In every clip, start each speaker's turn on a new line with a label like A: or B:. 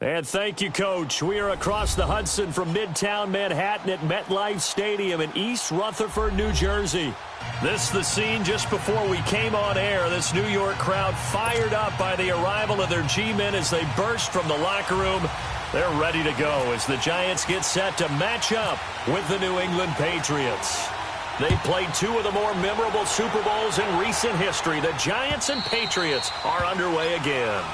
A: And thank you, Coach. We are across the Hudson from Midtown Manhattan at MetLife Stadium in East Rutherford, New Jersey. This is the scene just before we came on air. This New York crowd fired up by the arrival of their G-men as they burst from the locker room. They're ready to go as the Giants get set to match up with the New England Patriots. They played two of the more memorable Super Bowls in recent history. The Giants and Patriots are underway again.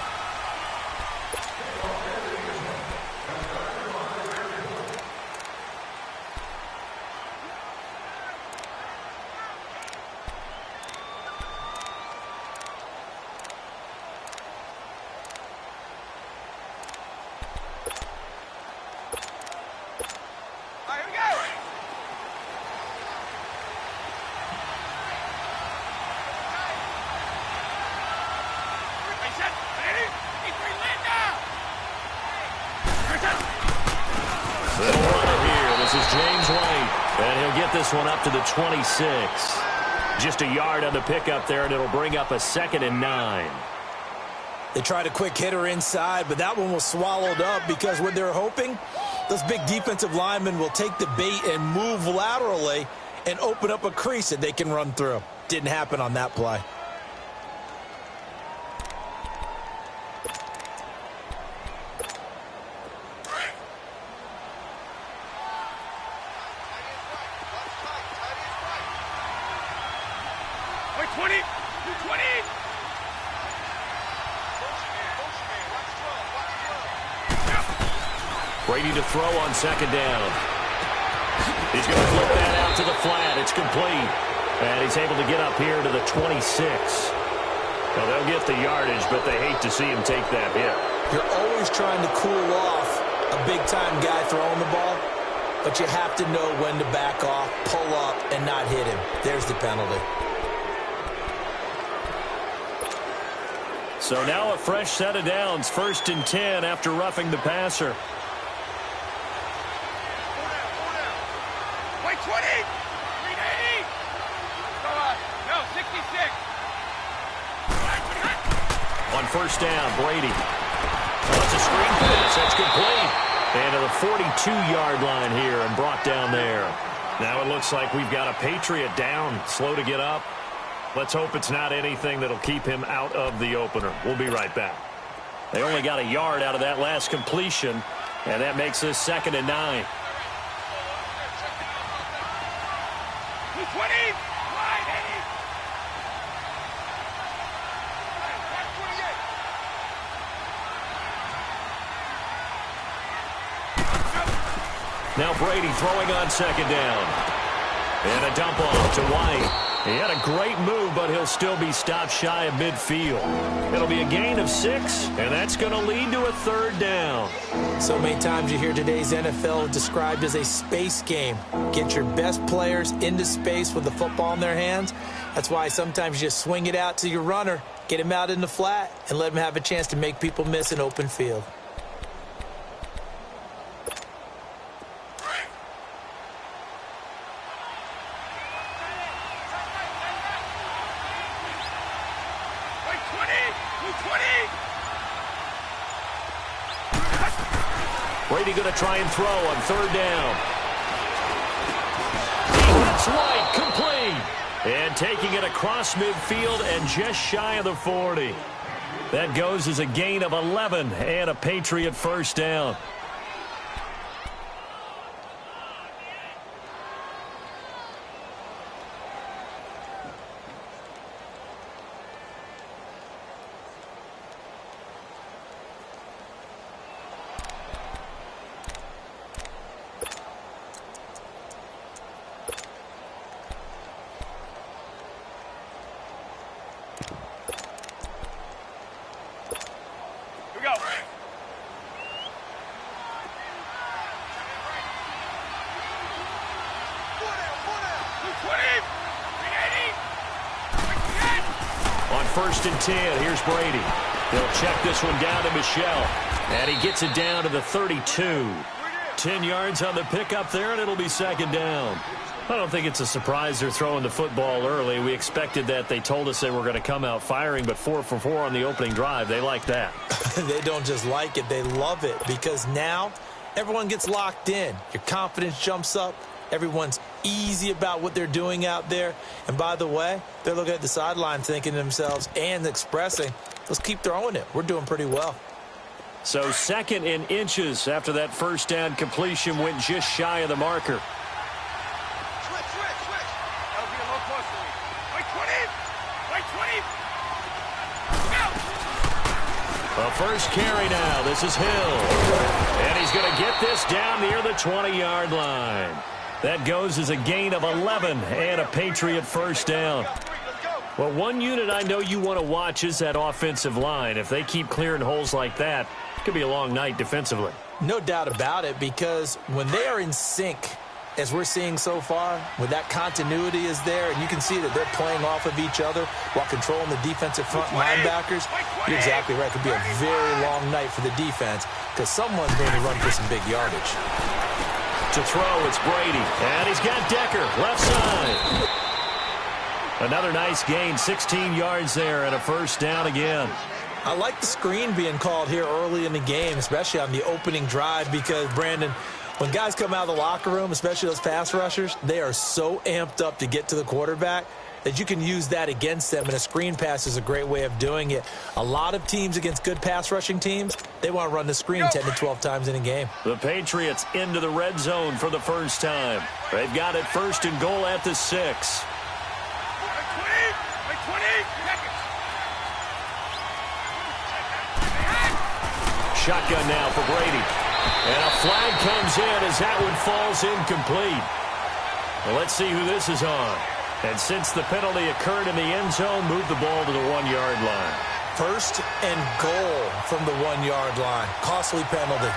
B: One up to the 26. Just a yard on the pickup there, and it'll bring up a 2nd and 9.
C: They tried a quick hitter inside, but that one was swallowed up because what they're hoping, those big defensive linemen will take the bait and move laterally and open up a crease that they can run through. Didn't happen on that play.
A: Brady to throw on 2nd down. He's going to flip that out to the flat. It's complete. And he's able to get up here to the 26. Well, they'll get the yardage, but they hate to see him take that hit.
C: You're always trying to cool off a big-time guy throwing the ball, but you have to know when to back off, pull up, and not hit him. There's the penalty.
A: So now a fresh set of downs, 1st and 10 after roughing the passer. On 1st down, Brady. That's a screen pass. That's complete. And to the 42-yard line here and brought down there. Now it looks like we've got a Patriot down, slow to get up. Let's hope it's not anything that'll keep him out of the opener. We'll be right back. They only got a yard out of that last completion, and that makes this 2nd and 9.
D: 20!
A: Now Brady throwing on 2nd down. And a dump off to White. He had a great move, but he'll still be stopped shy of midfield. It'll be a gain of 6, and that's going to lead to a 3rd down.
C: So many times you hear today's NFL described as a space game. Get your best players into space with the football in their hands. That's why sometimes you just swing it out to your runner, get him out in the flat, and let him have a chance to make people miss an open field.
A: Brady going to try and throw on 3rd down. He hits White, complete. And taking it across midfield and just shy of the 40. That goes as a gain of 11 and a Patriot 1st down. On 1st and 10, here's Brady. They'll check this one down to Michel. And he gets it down to the 32. 10 yards on the pickup there, and it'll be 2nd down. I don't think it's a surprise they're throwing the football early. We expected that. They told us they were going to come out firing, but 4 for 4 on the opening drive. They like that.
C: They don't just like it, they love it, because now everyone gets locked in. Your confidence jumps up. Everyone's easy about what they're doing out there. And by the way, they're looking at the sideline thinking to themselves and expressing, let's keep throwing it. We're doing pretty well.
A: So 2nd and inches after that first down completion went just shy of the marker. The first carry now. This is Hill. And he's going to get this down near the 20-yard line. That goes as a gain of 11 and a Patriot first down. Well, one unit I know you want to watch is that offensive line. If they keep clearing holes like that, it could be a long night defensively.
C: No doubt about it, because when they are in sync, as we're seeing so far, when that continuity is there, and you can see that they're playing off of each other while controlling the defensive front linebackers, you're exactly right. It could be a very long night for the defense because someone's going to run for some big yardage.
A: To throw, it's Brady. And he's got Decker, left side. Another nice gain, 16 yards there, and a first down again.
C: I like the screen being called here early in the game, especially on the opening drive, because, Brandon, when guys come out of the locker room, especially those pass rushers, they are so amped up to get to the quarterback that you can use that against them, and a screen pass is a great way of doing it. A lot of teams against good pass rushing teams, they want to run the screen 10 to 12 times in a game.
A: The Patriots into the red zone for the first time. They've got it 1st and goal at the 6. Shotgun now for Brady. And a flag comes in as that one falls incomplete. Well, let's see who this is on. And since the penalty occurred in the end zone, move the ball to the 1-yard line.
C: 1st and goal from the 1-yard line. Costly penalty.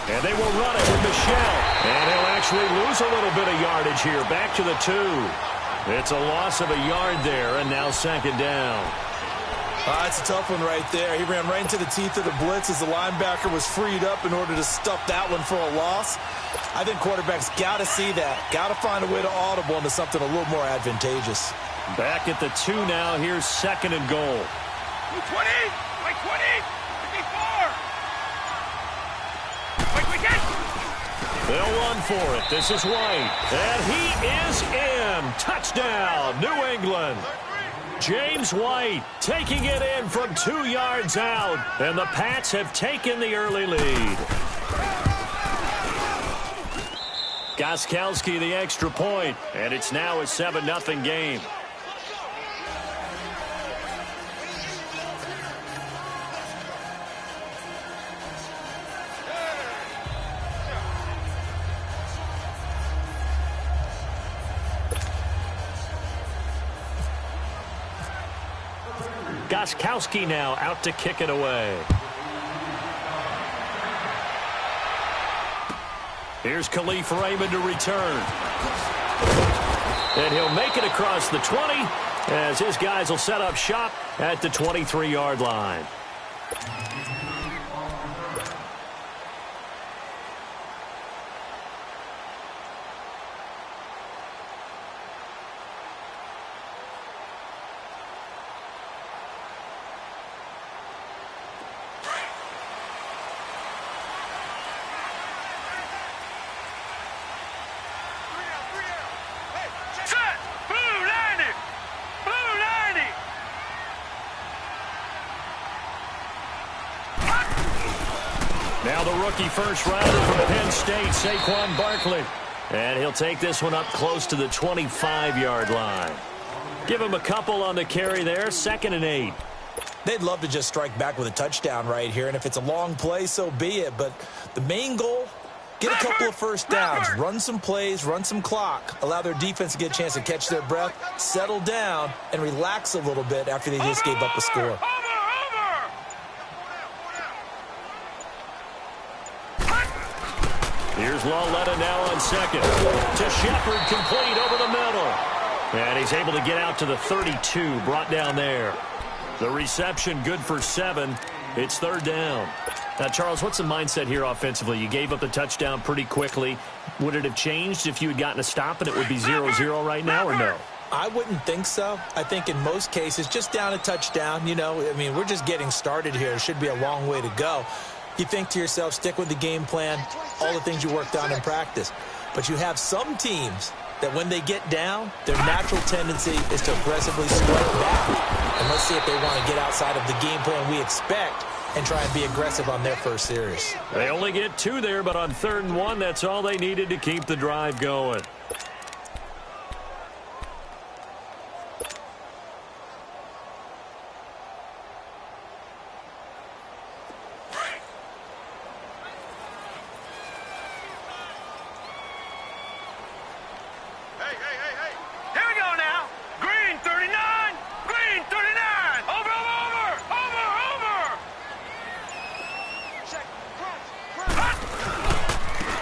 A: And they will run it with Michelle. And he'll actually lose a little bit of yardage here. Back to the 2. It's a loss of a yard there, and now 2nd down.
C: It's a tough one right there. He ran right into the teeth of the blitz as the linebacker was freed up in order to stuff that one for a loss. I think quarterbacks got to see that. Got to find a way to audible into something a little more advantageous.
A: Back at the 2 now. Here's 2nd and goal.
B: 20! 20!
A: They'll run for it. This is White. And he is in. Touchdown, New England. James White taking it in from 2 yards out. And the Pats have taken the early lead. Gostkowski the extra point. And it's now a 7-0 game. Gostkowski now out to kick it away. Here's Khalif Raymond to return. And he'll make it across the 20 as his guys will set up shop at the 23-yard line. Now the rookie first rounder from Penn State, Saquon Barkley. And he'll take this one up close to the 25-yard line. Give him a couple on the carry there, 2nd and 8.
C: They'd love to just strike back with a touchdown right here, and if it's a long play, so be it. But the main goal, get a couple of first downs, run some plays, run some clock, allow their defense to get a chance to catch their breath, settle down, and relax a little bit after they just gave up a score.
A: Here's Lauletta now on second. To Shepard, complete over the middle. And he's able to get out to the 32, brought down there. The reception good for 7. It's third down. Now, Charles, what's the mindset here offensively? You gave up the touchdown pretty quickly. Would it have changed if you had gotten a stop and it would be 0-0 right now, or no?
C: I wouldn't think so. I think in most cases, just down a touchdown, we're just getting started here. It should be a long way to go. You think to yourself, stick with the game plan, all the things you worked on in practice. But you have some teams that when they get down, their natural tendency is to aggressively strike back. And let's see if they want to get outside of the game plan we expect and try and be aggressive on their first series.
A: They only get 2 there, but on 3rd and 1, that's all they needed to keep the drive going.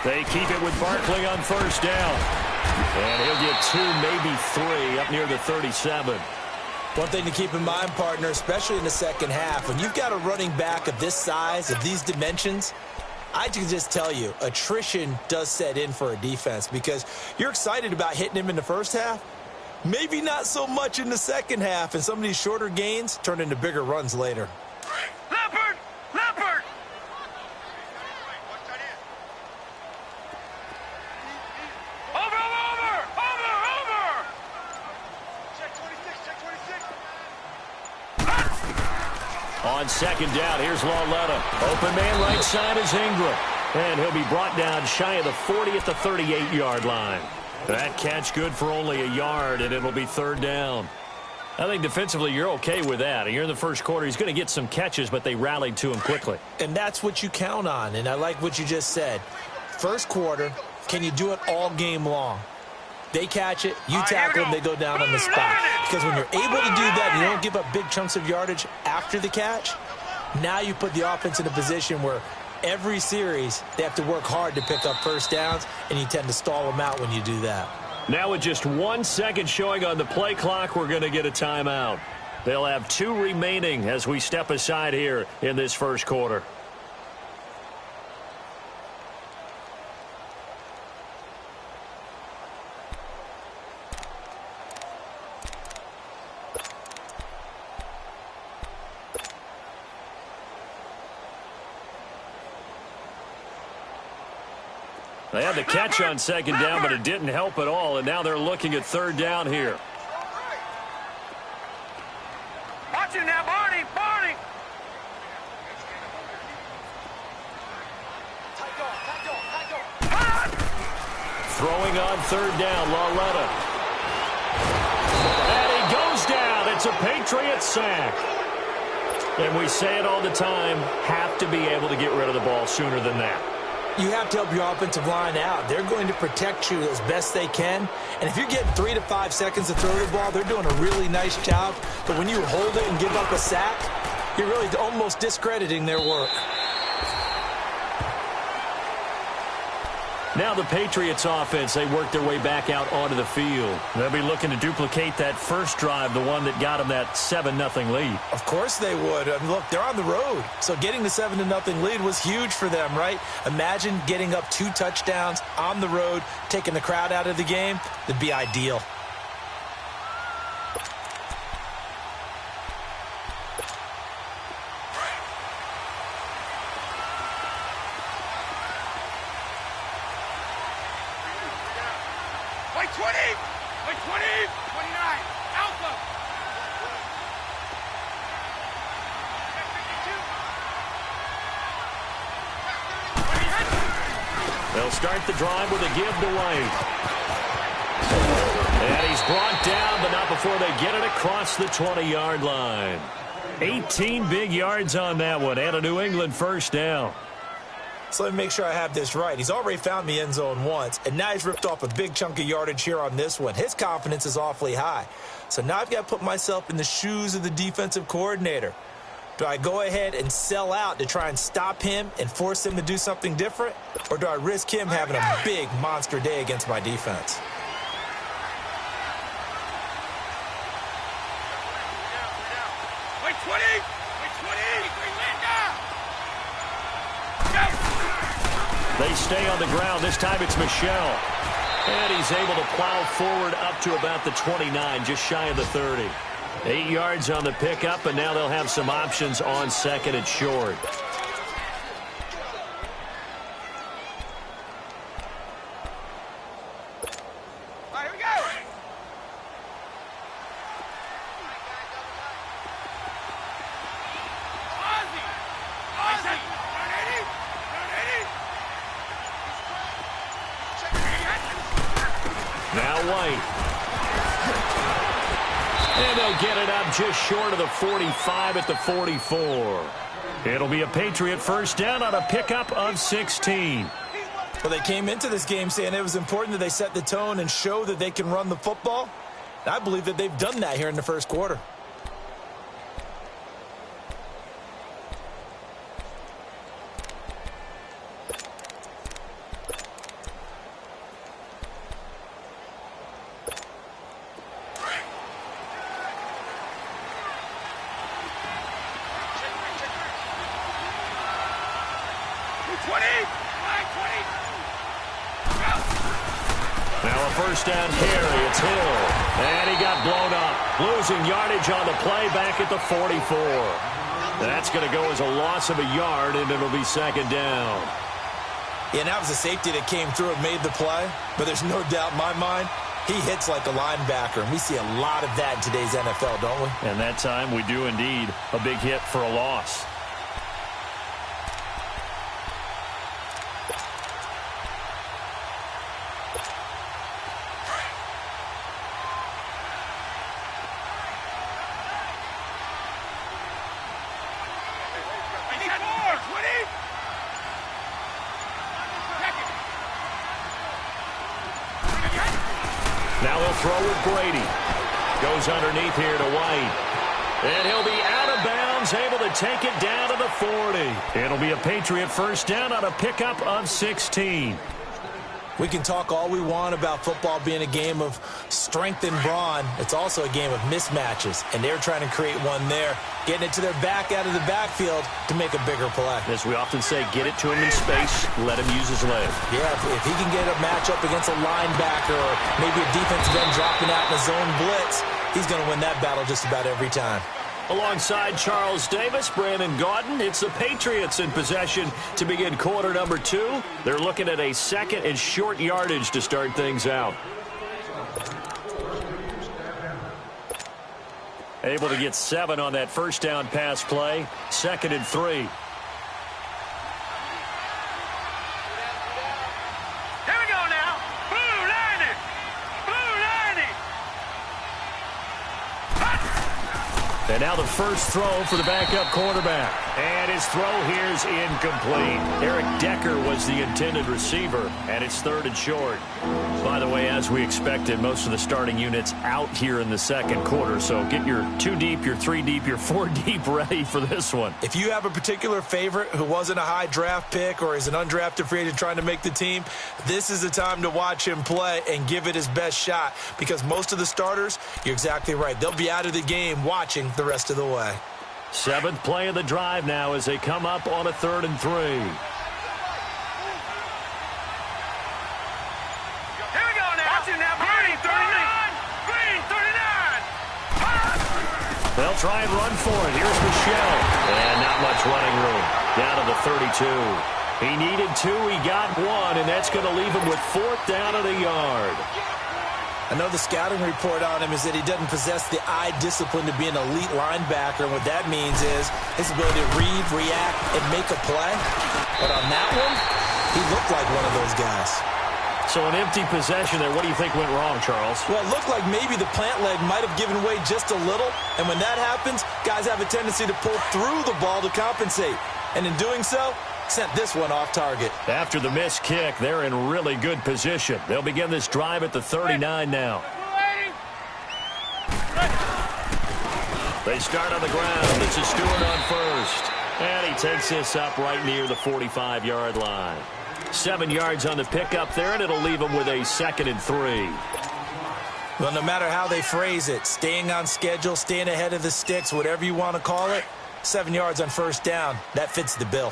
A: They keep it with Barkley on first down. And he'll get 2, maybe 3, up near the 37.
C: One thing to keep in mind, partner, especially in the second half, when you've got a running back of this size, of these dimensions, I can just tell you, attrition does set in for a defense because you're excited about hitting him in the first half. Maybe not so much in the second half, and some of these shorter gains turn into bigger runs later.
A: On second down, here's Lauletta. Open man right side is Ingram. And he'll be brought down shy of the 40 at the 38-yard line. That catch good for only a yard, and it'll be third down. I think defensively you're okay with that. Here in the first quarter, he's going to get some catches, but they rallied to him quickly.
C: And that's what you count on, and I like what you just said. First quarter, can you do it all game long? They catch it, you tackle them, they go down on the spot. Because when you're able to do that and you don't give up big chunks of yardage after the catch, now you put the offense in a position where every series they have to work hard to pick up first downs, and you tend to stall them out when you do that.
A: Now with just 1 second showing on the play clock, we're going to get a timeout. They'll have 2 remaining as we step aside here in this first quarter. They had the catch on second down, but it didn't help at all, and now they're looking at third down here.
D: Watch it now, Barney! Barney!
A: Throwing on third down, Lauletta. And he goes down. It's a Patriot sack. And we say it all the time, have to be able to get rid of the ball sooner than that.
C: You have to help your offensive line out. They're going to protect you as best they can. And if you're getting 3 to 5 seconds to throw the ball, they're doing a really nice job. But when you hold it and give up a sack, you're really almost discrediting their work.
A: Now the Patriots offense, they work their way back out onto the field. They'll be looking to duplicate that first drive, the one that got them that 7-0 lead.
C: Of course they would. I mean, look, they're on the road. So getting the 7-0 lead was huge for them, right? Imagine getting up 2 touchdowns on the road, taking the crowd out of the game. That'd be ideal.
D: Wait, 20! Wait, 20! 29! Alpha!
A: They'll start the drive with a give to White. And he's brought down, but not before they get it across the 20-yard line. 18 big yards on that one, and a New England first down.
C: So let me make sure I have this right. He's already found the end zone once, and now he's ripped off a big chunk of yardage here on this one. His confidence is awfully high. So now I've got to put myself in the shoes of the defensive coordinator. Do I go ahead and sell out to try and stop him and force him to do something different? Or do I risk him having a big monster day against my defense?
D: Wait 20! Wait 20!
A: They stay on the ground. This time it's Michel. And he's able to plow forward up to about the 29, just shy of the 30. 8 yards on the pickup, and now they'll have some options on second and short.
D: All right, here we go! Ozzy!
A: Now White. And they'll get it up just short of the 45 at the 44. It'll be a Patriot first down on a pickup of 16.
C: Well, they came into this game saying it was important that they set the tone and show that they can run the football. I believe that they've done that here in the first quarter.
A: Now a first down carry. It's Hill. And he got blown up. Losing yardage on the play back at the 44. That's going to go as a loss of a yard, and it'll be second down.
C: Yeah, and that was a safety that came through and made the play. But there's no doubt in my mind, he hits like a linebacker. And we see a lot of that in today's NFL, don't we?
A: And that time we do indeed. A big hit for a loss. Now he'll throw with Brady. Goes underneath here to White. And he'll be out of bounds, able to take it down to the 40. It'll be a Patriot first down on a pickup of 16.
C: We can talk all we want about football being a game of strength and brawn. It's also a game of mismatches, and they're trying to create one there, getting it to their back out of the backfield to make a bigger play.
A: As we often say, get it to him in space, let him use his leg.
C: Yeah, if he can get a matchup against a linebacker or maybe a defensive end dropping out in a zone blitz, he's going to win that battle just about every time.
A: Alongside Charles Davis, Brandon Gaudin, it's the Patriots in possession to begin quarter number 2. They're looking at a second and short yardage to start things out. Able to get 7 on that first down pass play. Second and 3. And now the first throw for the backup quarterback. And his throw here is incomplete. Eric Decker was the intended receiver, and it's third and short. By the way, as we expected, most of the starting units out here in the second quarter. So get your 2 deep, your 3 deep, your 4 deep ready for this one.
C: If you have a particular favorite who wasn't a high draft pick or is an undrafted free agent trying to make the team, this is the time to watch him play and give it his best shot, because most of the starters, you're exactly right, they'll be out of the game watching the rest of the way.
A: 7th play of the drive now as they come up on a 3rd and 3.
D: Here we go now. Watch it now. Green, 39. Green, 39.
A: They'll try and run for it. Here's Michel. And not much running room. Down to the 32. He needed 2. He got 1, and that's going to leave him with 4th down at a yard.
C: I know the scouting report on him is that he doesn't possess the eye discipline to be an elite linebacker, and what that means is his ability to read, react, and make a play. But on that one, he looked like one of those guys.
A: So an empty possession there. What do you think went wrong, Charles?
C: Well, it looked like maybe the plant leg might have given way just a little, and when that happens, guys have a tendency to pull through the ball to compensate. And in doing so, sent this one off target.
A: After the missed kick, they're in really good position. They'll begin this drive at the 39 now. They start on the ground. This is Stewart on first.
B: takes this up right near the 45-yard line. 7 yards on the pickup there, and it'll leave them with a 2nd and 3.
C: Well, no matter how they phrase it, staying on schedule, staying ahead of the sticks, whatever you want to call it, 7 yards on first down, that fits the bill.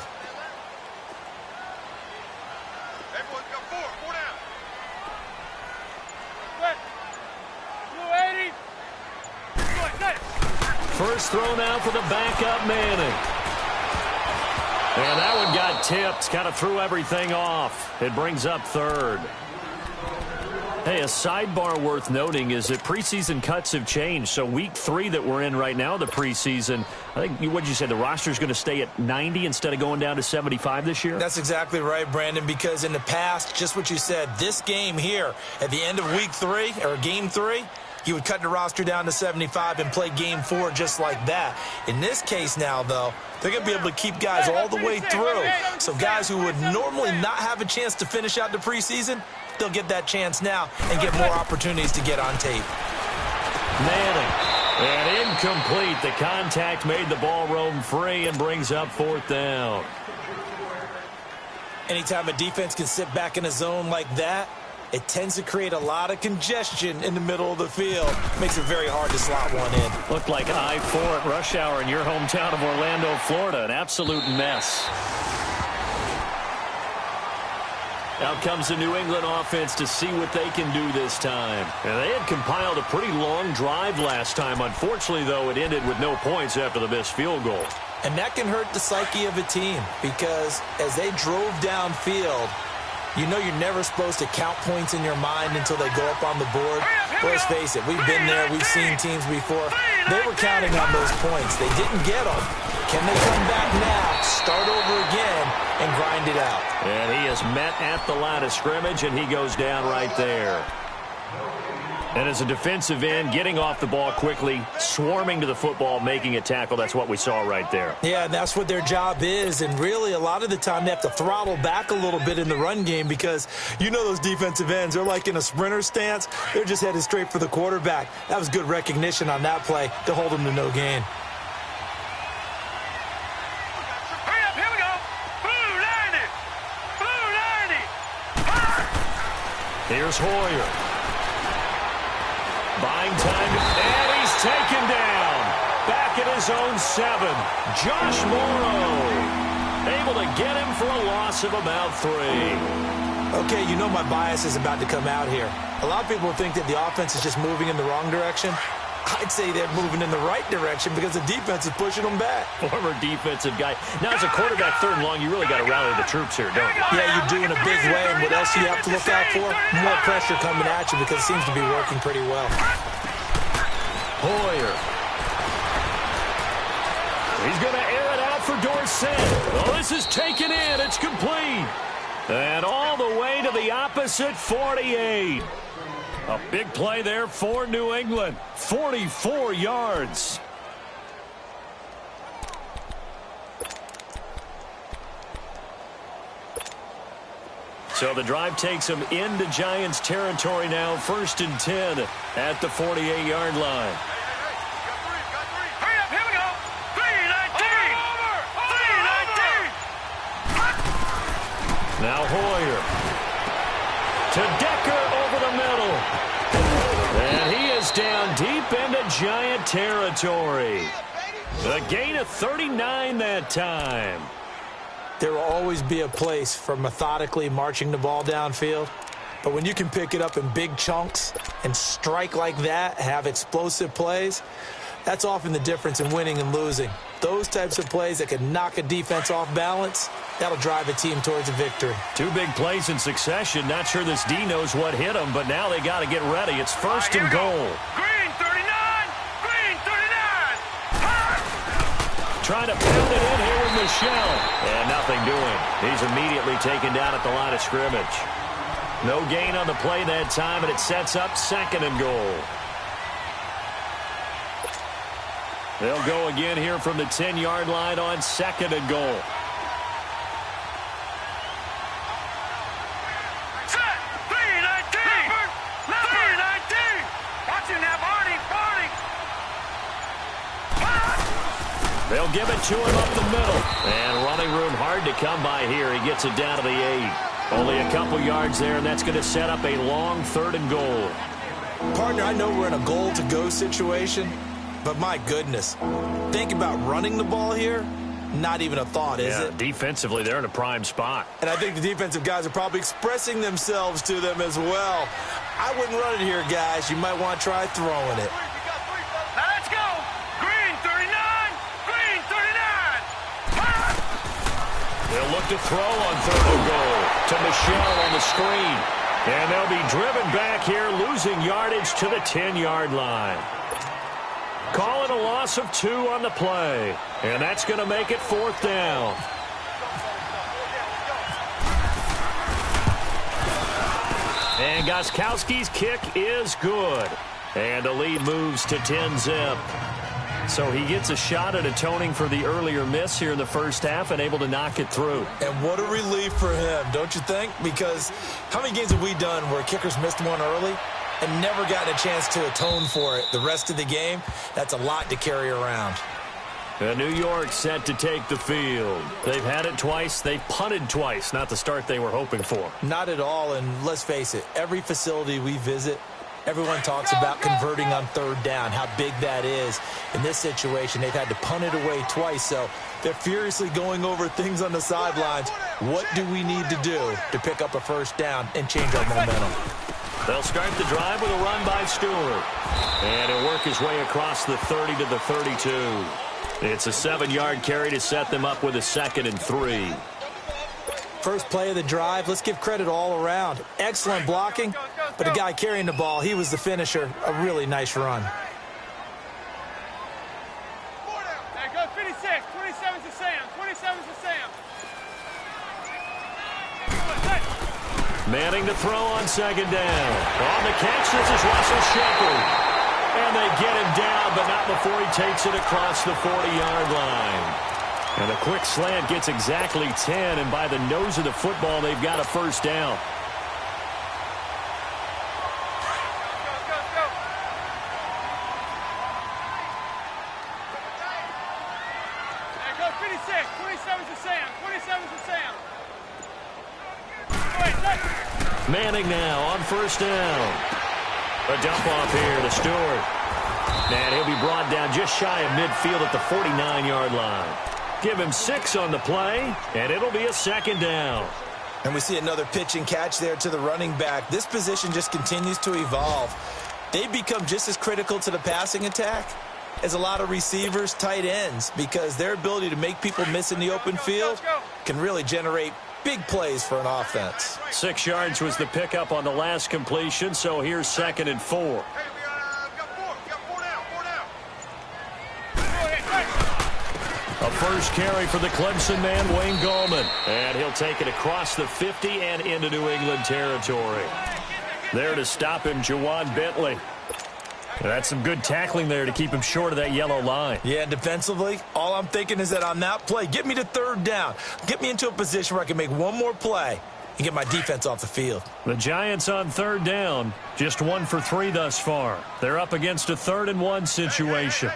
D: Everyone's got four down. Blue 80.
A: First throw now for the backup Manning. And that one got tipped. Kind of threw everything off. It brings up 3rd. Hey, a sidebar worth noting is that preseason cuts have changed. So week 3 that we're in right now, the preseason, I think, what did you say, the roster's going to stay at 90 instead of going down to 75 this year?
C: That's exactly right, Brandon, because in the past, just what you said, this game here, at the end of week 3, or game 3, you would cut the roster down to 75 and play game 4 just like that. In this case now, though, they're going to be able to keep guys all the way through. So guys who would normally not have a chance to finish out the preseason, they'll get that chance now and get more opportunities to get on tape.
A: Manning. And incomplete. The contact made the ball roam free and brings up 4th down.
C: Anytime a defense can sit back in a zone like that, it tends to create a lot of congestion in the middle of the field. Makes it very hard to slot one in.
A: Looked like I-4 at rush hour in your hometown of Orlando, Florida. An absolute mess. Out comes the New England offense to see what they can do this time. And they had compiled a pretty long drive last time. Unfortunately, though, it ended with no points after the missed field goal.
C: And that can hurt the psyche of a team because as they drove downfield, you know you're never supposed to count points in your mind until they go up on the board. But let's face it, we've been there. We've seen teams before. They were counting on those points. They didn't get them. Can they come back now, start over again, and grind it out?
A: And he is met at the line of scrimmage, and he goes down right there. And as a defensive end, getting off the ball quickly, swarming to the football, making a tackle, that's what we saw right there.
C: Yeah, and that's what their job is. And really, a lot of the time, they have to throttle back a little bit in the run game because you know those defensive ends, they're like in a sprinter stance. They're just headed straight for the quarterback. That was good recognition on that play to hold them to no gain.
D: Hurry up, here we go. Blue 90. Blue 90.
A: Here's Hoyer. Buying time, and he's taken down. Back at his own 7. Josh Morrow able to get him for a loss of about 3.
C: Okay, you know my bias is about to come out here. A lot of people think that the offense is just moving in the wrong direction. I'd say they're moving in the right direction because the defense is pushing them back.
A: Former defensive guy. Now, as a quarterback 3rd and long, you really got to rally the troops here, don't you?
C: Yeah, you do in a big way. And what else do you have to look out for? More pressure coming at you because it seems to be working pretty well.
A: Hoyer. He's going to air it out for Dorsett. Well, this is taken in. It's complete. And all the way to the opposite 48. A big play there for New England. 44 yards. So the drive takes them into Giants territory now. 1st and 10 at the 48-yard line.
D: Hurry up, here we go. 319. 319.
A: Now Hoyer. To Decker over the middle. And he is down deep into Giant territory. A gain of 39 that time.
C: There will always be a place for methodically marching the ball downfield. But when you can pick it up in big chunks and strike like that, have explosive plays, that's often the difference in winning and losing. Those types of plays that can knock a defense off balance, that'll drive a team towards a victory.
A: 2 big plays in succession. Not sure this D knows what hit them, but now they got to get ready. It's 1st and goal.
D: Green 39. Green 39.
A: Trying to pound it in here with Michelle. And nothing doing. He's immediately taken down at the line of scrimmage. No gain on the play that time, and it sets up 2nd and goal. They'll go again here from the 10-yard line on 2nd and goal.
D: Set. 319. 319. Watch him now, Barney.
B: They'll give it to him up the middle. And running room hard to come by here. He gets it down to the 8. Only a couple yards there, and that's going to set up a long 3rd and goal.
C: Partner, I know we're in a goal-to-go situation, but my goodness, think about running the ball here. Not even a thought, is it?
B: Defensively, they're in a prime spot.
C: And I think the defensive guys are probably expressing themselves to them as well. I wouldn't run it here, guys. You might want to try throwing it.
D: Now let's go. Green 39. Green 39.
B: They'll look to throw on 3rd and goal to Michelle on the screen. And they'll be driven back here, losing yardage to the 10-yard line. Call it a loss of 2 on the play. And that's going to make it 4th down. And Gostkowski's kick is good. And the lead moves to 10-zip. So he gets a shot at atoning for the earlier miss here in the first half and able to knock it through.
C: And what a relief for him, don't you think? Because how many games have we done where kickers missed one early and never gotten a chance to atone for it the rest of the game? That's a lot to carry around.
B: And New York set to take the field. They've had it twice. They've punted twice. Not the start they were hoping for.
C: Not at all, and let's face it, every facility we visit, everyone talks about converting on 3rd down, how big that is. In this situation, they've had to punt it away twice, so they're furiously going over things on the sidelines. What do we need to do to pick up a 1st down and change our momentum?
B: They'll start the drive with a run by Stewart. And he'll work his way across the 30 to the 32. It's a 7-yard carry to set them up with a 2nd and 3.
C: First play of the drive, let's give credit all around. Excellent blocking, but the guy carrying the ball, he was the finisher. A really nice run.
D: There goes 56. 27's to Sam. 27's to Sam.
B: Manning to throw on 2nd down. On the catch, this is Russell Shepard. And they get him down, but not before he takes it across the 40-yard line. And a quick slant gets exactly 10, and by the nose of the football, they've got a 1st down.
D: There goes 56. 27's to Sam. 27's to Sam.
B: Manning now on 1st down. A dump off here to Stewart. And he'll be brought down just shy of midfield at the 49-yard line. Give him 6 on the play, and it'll be a 2nd down.
C: And we see another pitch and catch there to the running back. This position just continues to evolve. They become just as critical to the passing attack as a lot of receivers, tight ends, because their ability to make people miss in the open field can really generate big plays for an offense.
B: 6 yards was the pickup on the last completion, so here's 2nd and 4. A first carry for the Clemson man, Wayne Gallman. And he'll take it across the 50 and into New England territory. There to stop him, Juwan Bentley. That's some good tackling there to keep him short of that yellow line.
C: Yeah, and defensively, all I'm thinking is that on that play, get me to 3rd down. Get me into a position where I can make one more play and get my defense off the field.
B: The Giants on 3rd down, just 1 for 3 thus far. They're up against a 3rd and 1 situation.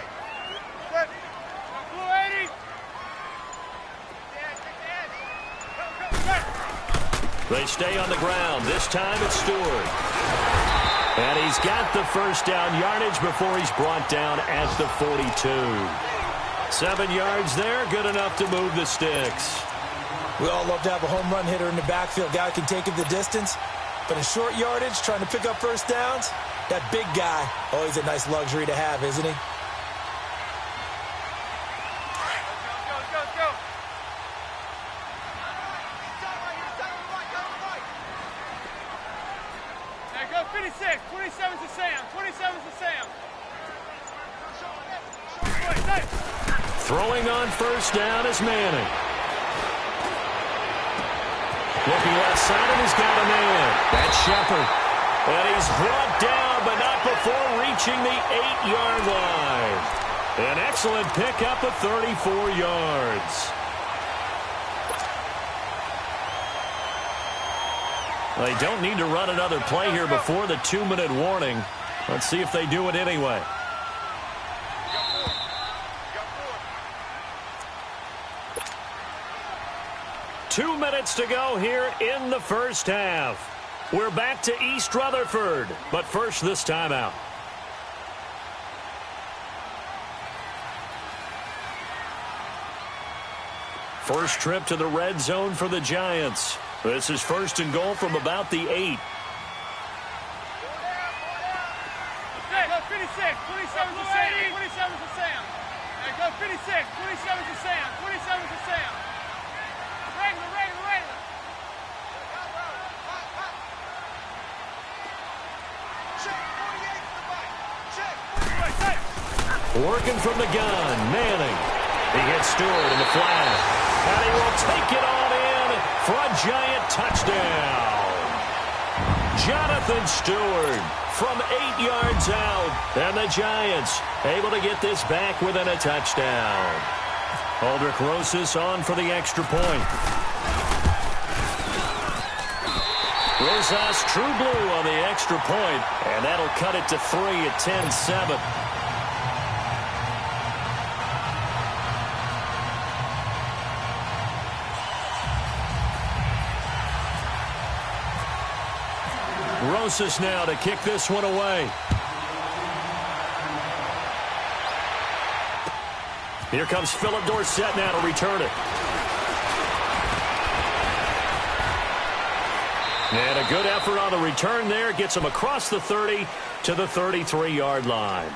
B: They stay on the ground. This time it's Stewart. And he's got the 1st down yardage before he's brought down at the 42. 7 yards there, good enough to move the sticks.
C: We all love to have a home run hitter in the backfield. Guy can take it the distance. But in short yardage, trying to pick up 1st downs, that big guy, always a nice luxury to have, isn't he?
D: There goes 56. 27's to Sam. 27's to Sam.
B: Throwing on 1st down is Manning. Looking left side, and he's got a man. That's Shepard. And he's brought down, but not before reaching the 8-yard line. An excellent pickup of 34 yards. They don't need to run another play here before the 2-minute warning. Let's see if they do it anyway.
A: 2 minutes to go here in the first half. We're back to East Rutherford, but first this timeout. First trip to the red zone for the Giants. This is first and goal from about the 8.
D: Hey, go 56. 27 to Sam. 27 to Sam. Hey, go 56. 27 to Sam. 27 to Sam. Regular. Check. 48 to the right. Check.
A: Working from the gun, Manning. He hits Stewart in the flat. And he will take it on in for a Giant touchdown. Jonathan Stewart from 8 yards out. And the Giants able to get this back within a touchdown. Aldrich Rosas on for the extra point. Rosas true blue on the extra point. And that'll cut it to 3 at 10-7. Rosas now to kick this one away. Here comes Philip Dorsett now to return it. And a good effort on the return there. Gets him across the 30 to the 33-yard line.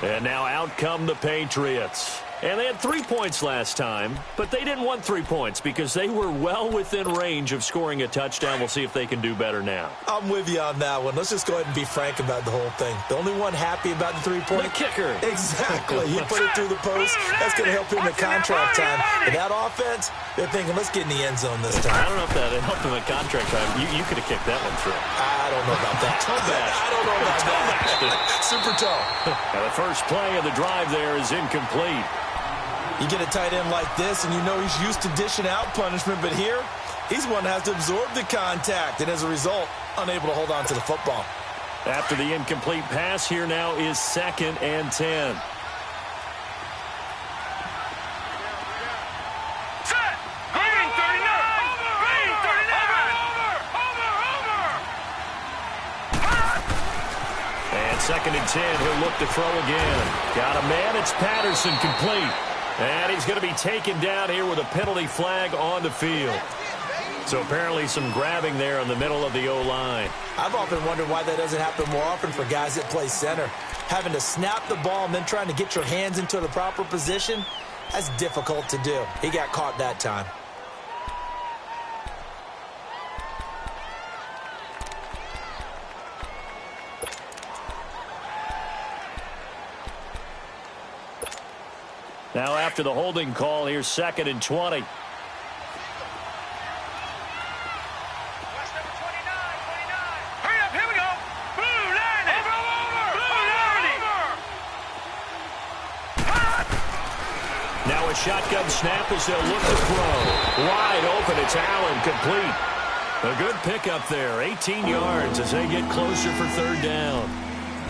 A: And now out come the Patriots. And they had 3 points last time, but they didn't want 3 points because they were well within range of scoring a touchdown. We'll see if they can do better now.
C: I'm with you on that one. Let's just go ahead and be frank about the whole thing. The only one happy about the 3-point.
A: The kicker.
C: Exactly. He put it through the post. That's going to help him in contract time. And that offense, they're thinking, let's get in the end zone this time.
A: I don't know if that helped him in contract time. You could have kicked that one through.
C: I don't know about that.
A: Toe bash.
C: I don't know about that. Super toe.
A: Now the first play of the drive there is incomplete.
C: You get a tight end like this, and you know he's used to dishing out punishment, but here, he's one that has to absorb the contact, and as a result, unable to hold on to the football.
A: After the incomplete pass, here now is 2nd and 10.
D: Set. Green 39. Green 39.
A: And 2nd and 10, he'll look to throw again. Got a man, it's Patterson, complete. And he's going to be taken down here with a penalty flag on the field. So apparently some grabbing there in the middle of the O-line.
C: I've often wondered why that doesn't happen more often for guys that play center. Having to snap the ball and then trying to get your hands into the proper position, that's difficult to do. He got caught that time.
A: Now after the holding call, here's 2nd and 20.
D: Hurry up, here we go. Blue 90. Blue 90.
A: Now a shotgun snap as they'll look to throw. Wide open, it's Allen, complete. A good pickup there, 18 yards as they get closer for 3rd down.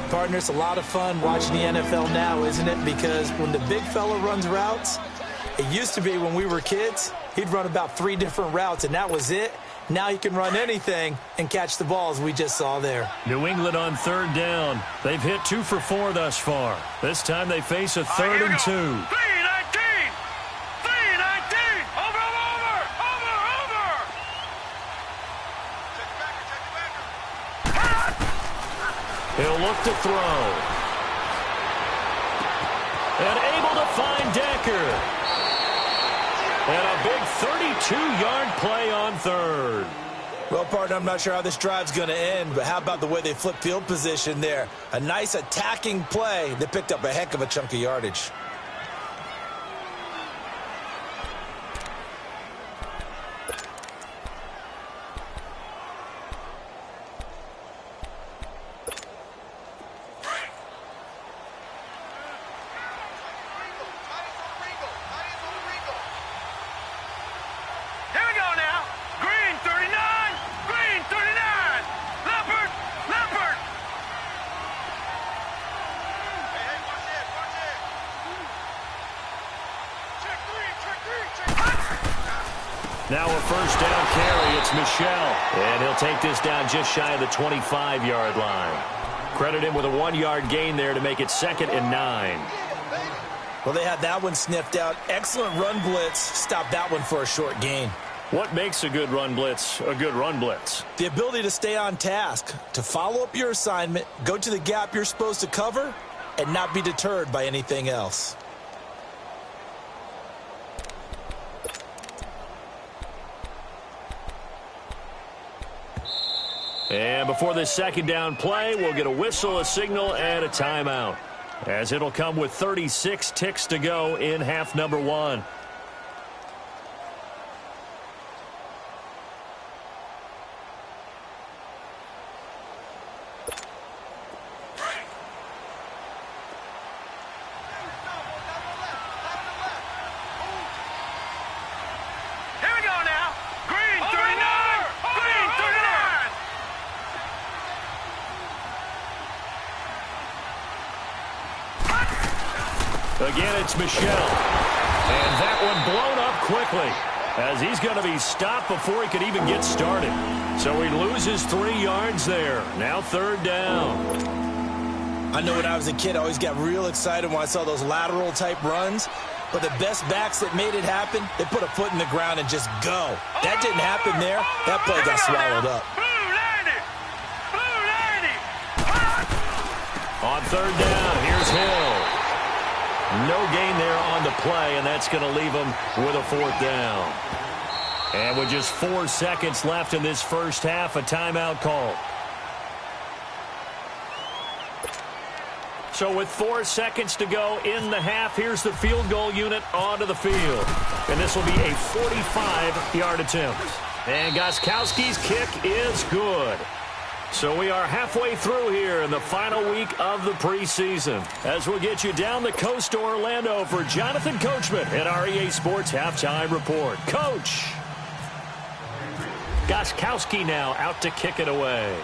C: Partner, it's a lot of fun watching the NFL now, isn't it? Because when the big fella runs routes, it used to be when we were kids, he'd run about 3 different routes, and that was it. Now he can run anything and catch the balls we just saw there.
A: New England on 3rd down. They've hit 2 for 4 thus far. This time they face a 3rd and 2.
D: 319. 319. Over.
A: He'll look to throw. And able to find Decker. And a big 32-yard play on 3rd.
C: Well, partner, I'm not sure how this drive's going to end, but how about the way they flip field position there? A nice attacking play that picked up a heck of a chunk of yardage.
A: Now a first down carry. It's Michelle. And he'll take this down just shy of the 25-yard line. Credit him with a 1-yard gain there to make it 2nd and 9.
C: Well, they had that one sniffed out. Excellent run blitz. Stop that one for a short gain.
A: What makes a good run blitz a good run blitz?
C: The ability to stay on task, to follow up your assignment, go to the gap you're supposed to cover, and not be deterred by anything else.
A: And before this 2nd down play, we'll get a whistle, a signal, and a timeout, as it'll come with 36 ticks to go in half number 1. Again, it's Michelle. And that one blown up quickly, as he's going to be stopped before he could even get started. So he loses 3 yards there. Now 3rd down.
C: I know when I was a kid, I always got real excited when I saw those lateral-type runs. But the best backs that made it happen, they put a foot in the ground and just go. That didn't happen there. That play got swallowed up.
A: On 3rd down, here's Hill. No gain there on the play, and that's going to leave him with a 4th down. And with just 4 seconds left in this first half, a timeout call. So with 4 seconds to go in the half, here's the field goal unit onto the field. And this will be a 45-yard attempt. And Gostkowski's kick is good. So we are halfway through here in the final week of the preseason, as we'll get you down the coast to Orlando for Jonathan Coachman at our EA Sports Halftime Report. Coach! Gostkowski now out to kick it away.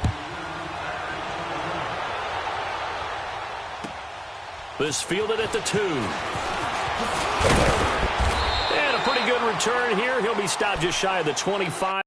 A: This fielded at the 2. And a pretty good return here. He'll be stopped just shy of the 25.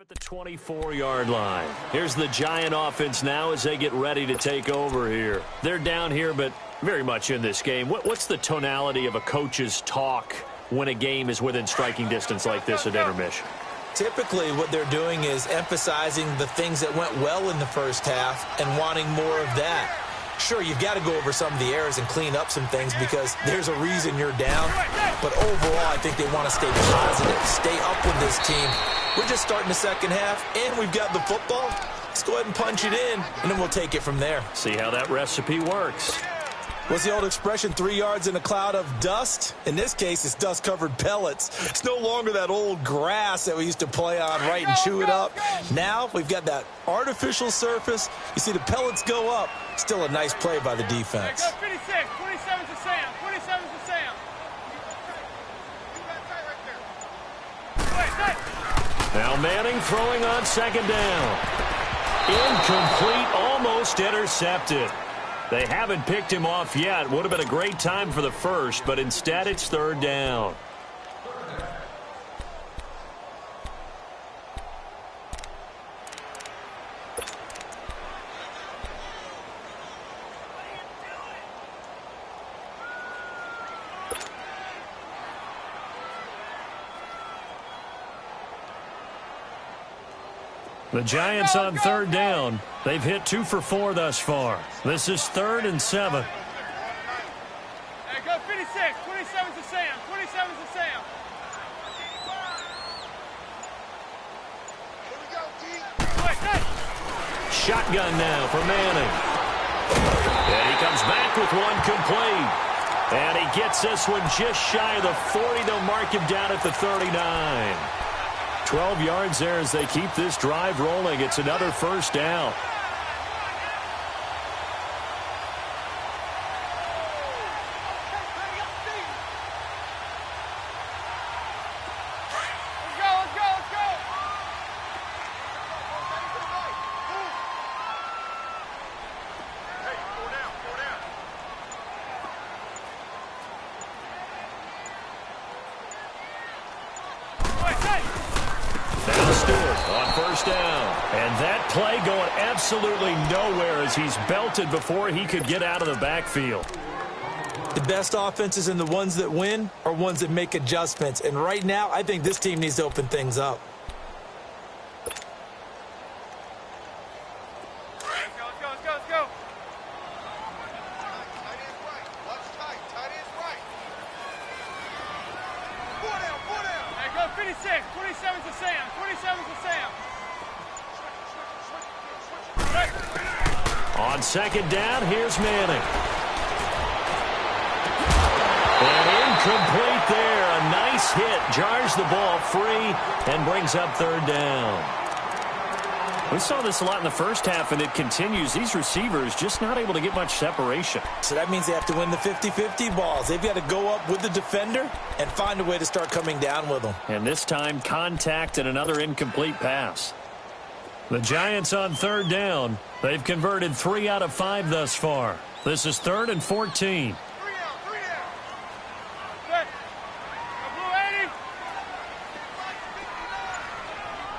A: At the 24-yard line. Here's the Giant offense now as they get ready to take over here. They're down here, but very much in this game. What's the tonality of a coach's talk when a game is within striking distance like this at intermission?
C: Typically, what they're doing is emphasizing the things that went well in the first half and wanting more of that. Sure, you've got to go over some of the errors and clean up some things because there's a reason you're down. But overall, I think they want to stay positive, stay up with this team. We're just starting the second half, and we've got the football. Let's go ahead and punch it in, and then we'll take it from there.
A: See how that recipe works.
C: What's the old expression, 3 yards in a cloud of dust? In this case, it's dust-covered pellets. It's no longer that old grass that we used to play on, right, and chew it up. Now we've got that artificial surface. You see the pellets go up. Still a nice play by the defense.
D: Go 56, 27 to Sam, 27 to Sam.
A: Now Manning throwing on second down. Incomplete, almost intercepted. They haven't picked him off yet. Would have been a great time for the first, but instead it's third down. The Giants on third down. They've hit 2 for 4 thus far. This is 3rd and 7.
D: Hey, go 56, 27 to Sam, 27 to Sam.
A: Shotgun now for Manning. And he comes back with one complete. And he gets this one just shy of the 40. They'll mark him down at the 39. 12 yards there as they keep this drive rolling. It's another first down. Absolutely nowhere as he's belted before he could get out of the backfield.
C: The best offenses and the ones that win are ones that make adjustments. And right now, I think this team needs to open things up.
D: Let's go. Hey, go 56, 27 to Sam, 27 to Sam.
A: On second down, here's Manning. And incomplete there. A nice hit. Jars the ball free and brings up third down. We saw this a lot in the first half, and it continues. These receivers just not able to get much separation.
C: So that means they have to win the 50-50 balls. They've got to go up with the defender and find a way to start coming down with them.
A: And this time, contact and another incomplete pass. The Giants on third down. They've converted 3 out of 5 thus far. This is 3rd and 14.
D: 3 down. Good. Blue 80.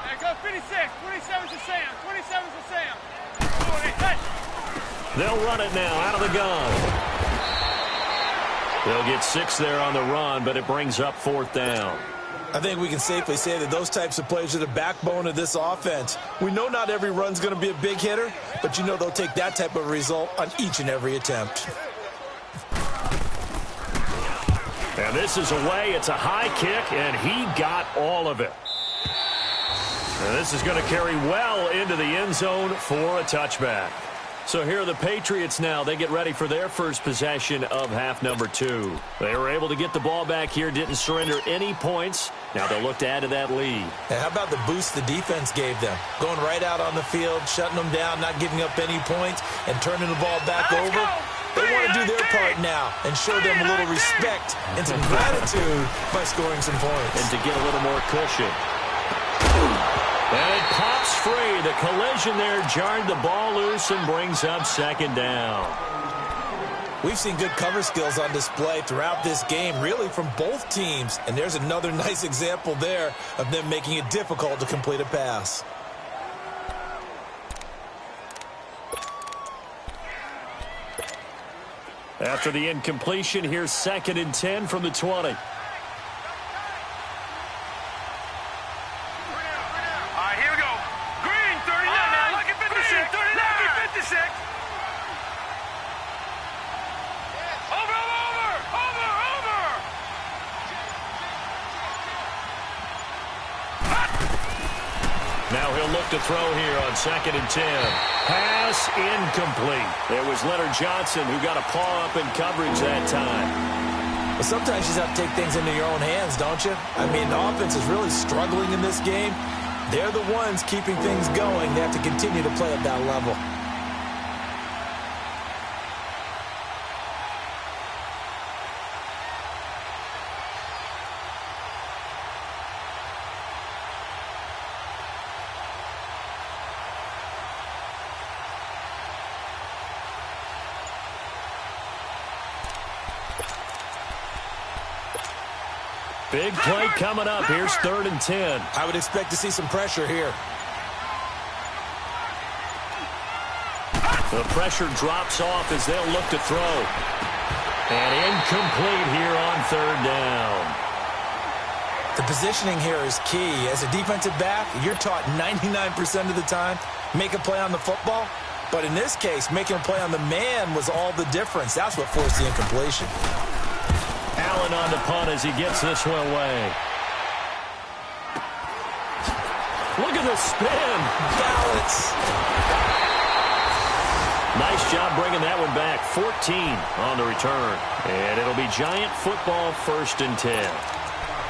D: Hey, go 56, 27 to Sam, 27 to Sam. Blue 80.
A: They'll run it now out of the gun. They'll get 6 there on the run, but it brings up 4th down.
C: I think we can safely say that those types of plays are the backbone of this offense. We know not every run's going to be a big hitter, but you know they'll take that type of result on each and every attempt.
A: And this is away. It's a high kick, and he got all of it. And this is going to carry well into the end zone for a touchback. So here are the Patriots now. They get ready for their first possession of half number 2. They were able to get the ball back here, didn't surrender any points. Now they'll look to add to that lead.
C: And how about the boost the defense gave them? Going right out on the field, shutting them down, not giving up any points, and turning the ball back over. They want to do their part now and show them a little respect and some gratitude by scoring some points.
A: And to get a little more cushion. And it pops free. The collision there jarred the ball loose and brings up second down.
C: We've seen good cover skills on display throughout this game, really from both teams. And there's another nice example there of them making it difficult to complete a pass.
A: After the incompletion, here's 2nd and 10 from the 20. Now he'll look to throw here on 2nd and 10. Pass incomplete. It was Leonard Johnson who got a paw up in coverage that time.
C: Well, sometimes you just have to take things into your own hands, don't you? I mean, the offense is really struggling in this game. They're the ones keeping things going. They have to continue to play at that level.
A: Big play coming up. Here's 3rd and 10.
C: I would expect to see some pressure here.
A: The pressure drops off as they'll look to throw. And incomplete here on 3rd down.
C: The positioning here is key. As a defensive back, you're taught 99% of the time, make a play on the football. But in this case, making a play on the man was all the difference. That's what forced the incompletion.
A: Allen on the punt as he gets this one away. Look at the spin.
C: Balance.
A: Nice job bringing that one back. 14 on the return. And it'll be Giant football 1st and 10.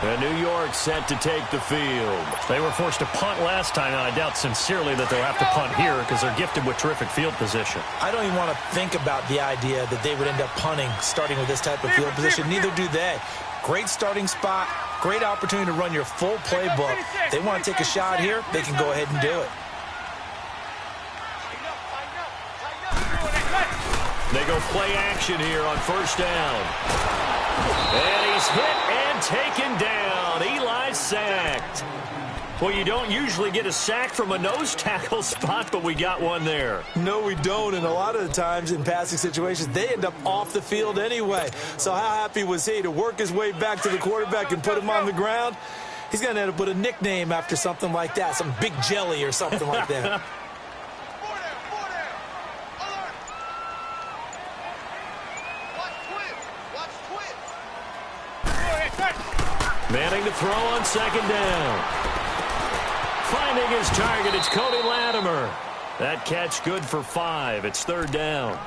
A: And New York set to take the field.
B: They were forced to punt last time, and I doubt sincerely that they'll have to punt here because they're gifted with terrific field position.
C: I don't even want to think about the idea that they would end up punting starting with this type of field position. Neither do they. Great starting spot, great opportunity to run your full playbook. They want to take a shot here, they can go ahead and do it.
A: They go play action here on 1st down. And he's hit and taken down. Eli sacked. Well, you don't usually get a sack from a nose tackle spot, but we got one there.
C: No, we don't, and a lot of the times in passing situations, they end up off the field anyway. So how happy was he to work his way back to the quarterback and put him on the ground? He's going to end up with a nickname after something like that, some Big Jelly or something like that.
A: Manning to throw on 2nd down. Finding his target, it's Cody Latimer. That catch good for 5. It's 3rd down.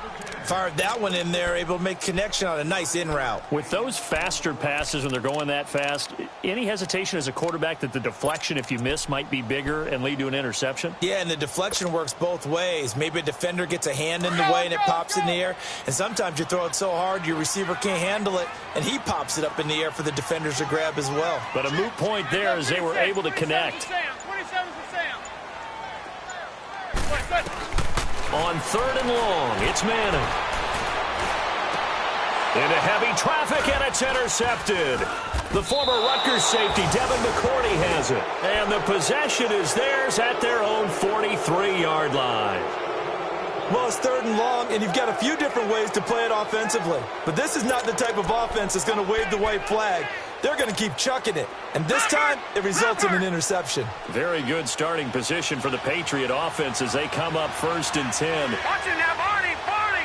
C: Fired that one in there, able to make connection on a nice in route.
B: With those faster passes when they're going that fast, any hesitation as a quarterback that the deflection, if you miss, might be bigger and lead to an interception?
C: Yeah, and the deflection works both ways. Maybe a defender gets a hand in the way and it pops in the air. And sometimes you throw it so hard your receiver can't handle it, and he pops it up in the air for the defenders to grab as well.
A: But a moot point there as they were able to connect. On 3rd and long, it's Manning. Into heavy traffic, and it's intercepted. The former Rutgers safety, Devin McCourty, has it. And the possession is theirs at their own 43-yard line.
C: Well, it's 3rd and long, and you've got a few different ways to play it offensively. But this is not the type of offense that's going to wave the white flag. They're going to keep chucking it. And this time, it results in an interception.
A: Very good starting position for the Patriot offense as they come up 1st and 10.
D: Watching that, Barney, Barney.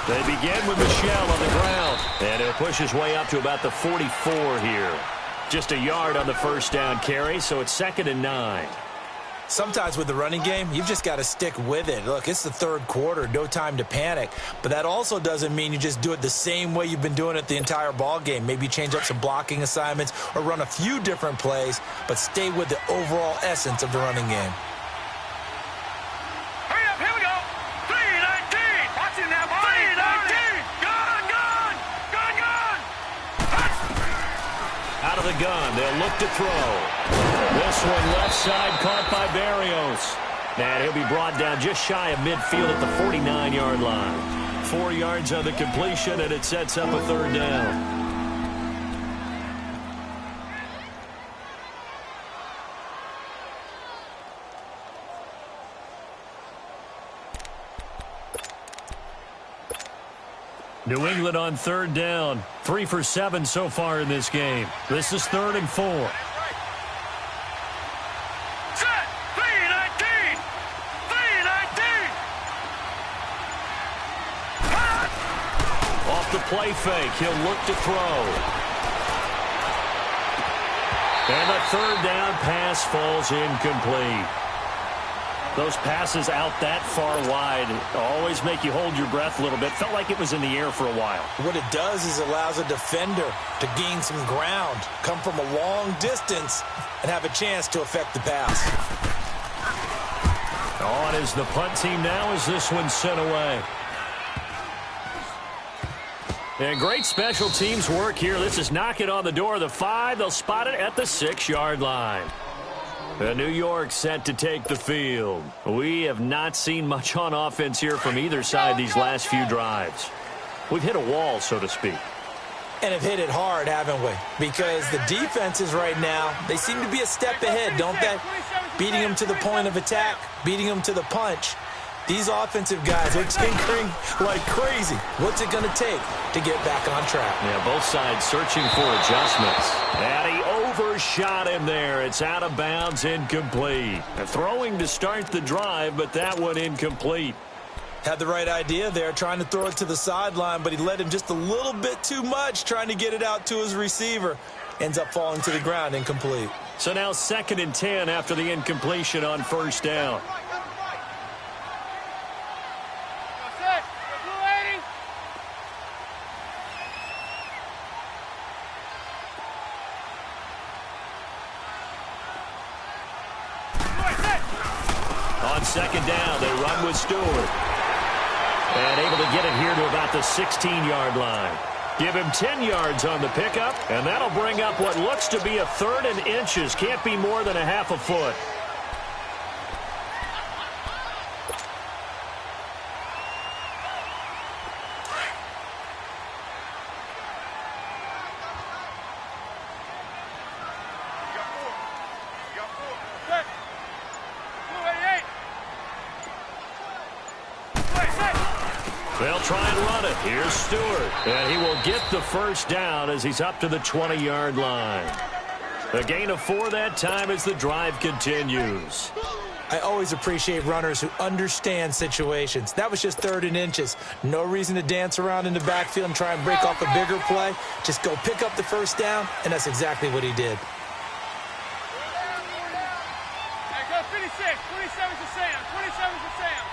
A: They begin with Michelle on the ground. And he'll push his way up to about the 44 here. Just a yard on the 1st down carry, so it's 2nd and 9.
C: Sometimes with the running game, you've just got to stick with it. Look, it's the 3rd quarter, no time to panic. But that also doesn't mean you just do it the same way you've been doing it the entire ball game. Maybe change up some blocking assignments or run a few different plays, but stay with the overall essence of the running game.
D: Hurry up, here we go. 3-19. Watching that, Barney. 3-19. Gun.
A: Out Out of the gun, they'll look to throw. This one left side caught by Barrios. And he'll be brought down just shy of midfield at the 49-yard line. 4 yards on the completion, and it sets up a third down. New England on third down. 3 for 7 so far in this game. This is 3rd and 4.
B: Set! 3-19! 3-19!
A: Off the play fake, he'll look to throw. And the third down pass falls incomplete. Those passes out that far wide always make you hold your breath a little bit. Felt like it was in the air for a while.
C: What it does is allows a defender to gain some ground, come from a long distance, and have a chance to affect the pass.
A: On is the punt team now as this one's sent away. And great special teams work here. This is knock it on the door of the 5. They'll spot it at the 6-yard line. New York set to take the field. We have not seen much on offense here from either side these last few drives. We've hit a wall, so to speak.
C: And have hit it hard, haven't we? Because the defenses right now, they seem to be a step ahead, don't they? Beating them to the point of attack, beating them to the punch. These offensive guys are tinkering like crazy. What's it going to take to get back on track?
A: Yeah, both sides searching for adjustments. And he overshot him there. It's out of bounds, incomplete. Throwing to start the drive, but that one incomplete.
C: Had the right idea there, trying to throw it to the sideline, but he led him just a little bit too much, trying to get it out to his receiver. Ends up falling to the ground, incomplete.
A: So now 2nd and 10 after the incompletion on first down. On 2nd down, they run with Stewart. And able to get it here to about the 16-yard line. Give him 10 yards on the pickup, and that'll bring up what looks to be a 3rd and inches. Can't be more than a half a foot. They'll try and run it. Here's Stewart. And he will get the first down as he's up to the 20-yard line. A gain of 4 that time as the drive continues.
C: I always appreciate runners who understand situations. That was just 3rd and inches. No reason to dance around in the backfield and try and break off a bigger play. Just go pick up the first down, and that's exactly what he did.
D: Hey, go 56. 27 to Sam. 27 to Sam.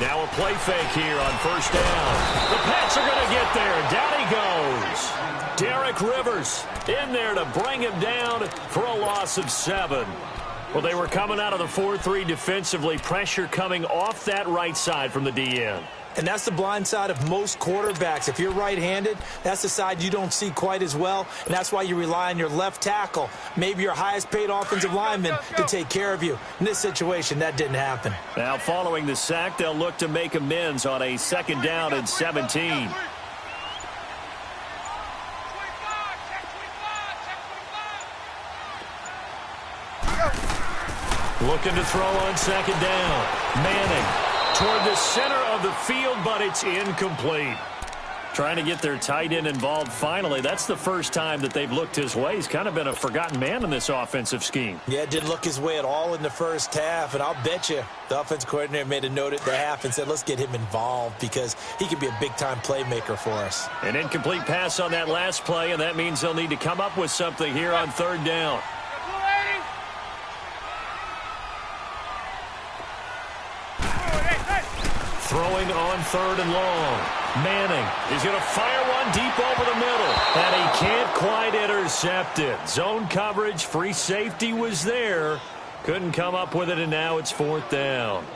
A: Now a play fake here on first down. The Pats are going to get there. Down he goes. Derek Rivers in there to bring him down for a loss of 7. Well, they were coming out of the 4-3 defensively. Pressure coming off that right side from the DN.
C: And that's the blind side of most quarterbacks. If you're right-handed, that's the side you don't see quite as well, and that's why you rely on your left tackle, maybe your highest-paid offensive lineman, to take care of you. In this situation, that didn't happen.
A: Now, following the sack, they'll look to make amends on a 2nd down and 17. Looking to throw on 2nd down. Manning toward the center of the field, but it's incomplete. Trying to get their tight end involved finally. That's the first time that they've looked his way. He's kind of been a forgotten man in this offensive scheme.
C: Yeah, it didn't look his way at all in the first half, and I'll bet you the offensive coordinator made a note at the half and said, let's get him involved because he could be a big-time playmaker for us.
A: An incomplete pass on that last play, and that means they'll need to come up with something here on 3rd down. Throwing on 3rd and long. Manning is going to fire one deep over the middle. And he can't quite intercept it. Zone coverage, free safety was there. Couldn't come up with it, and now it's 4th down.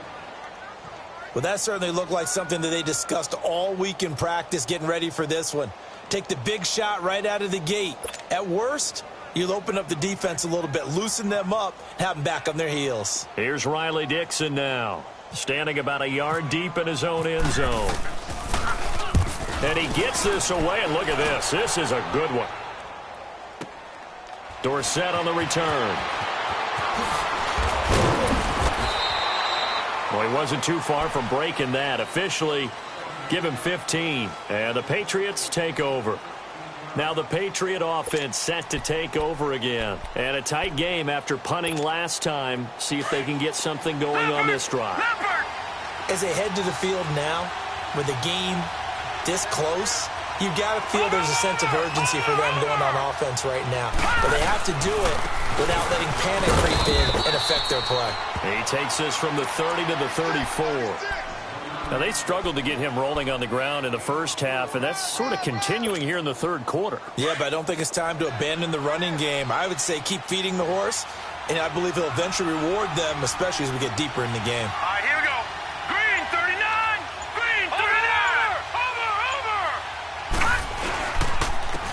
C: Well, that certainly looked like something that they discussed all week in practice getting ready for this one. Take the big shot right out of the gate. At worst, you'll open up the defense a little bit, loosen them up, have them back on their heels.
A: Here's Riley Dixon now, standing about a yard deep in his own end zone. And he gets this away, and look at this. This is a good one. Dorsett on the return. Well, he wasn't too far from breaking that. Officially, give him 15. And the Patriots take over. Now the Patriot offense set to take over again. And a tight game after punting last time. See if they can get something going on this drive.
C: As they head to the field now, with the game this close, you've got to feel there's a sense of urgency for them going on offense right now. But they have to do it without letting panic creep in and affect their play.
A: He takes this from the 30 to the 34. Now, they struggled to get him rolling on the ground in the first half, and that's sort of continuing here in the third quarter.
C: Yeah, but I don't think it's time to abandon the running game. I would say keep feeding the horse, and I believe he'll eventually reward them, especially as we get deeper in the game.
D: All right, here we go. Green, 39. Green, 39. Over.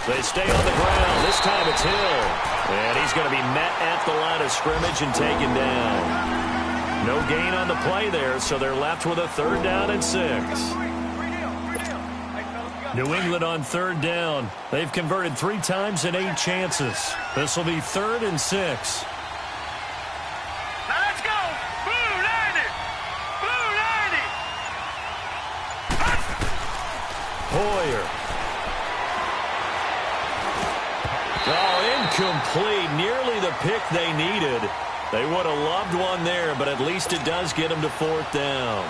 A: They stay on the ground. This time it's Hill. And he's going to be met at the line of scrimmage and taken down. No gain on the play there, so they're left with a 3rd down and 6. New England on 3rd down. They've converted 3 times in 8 chances. This will be 3rd and 6.
D: Now let's go. Blue 90. Blue 90.
A: Hoyer. Oh, incomplete. Nearly the pick they needed. They would have loved one there, but at least it does get them to 4th down.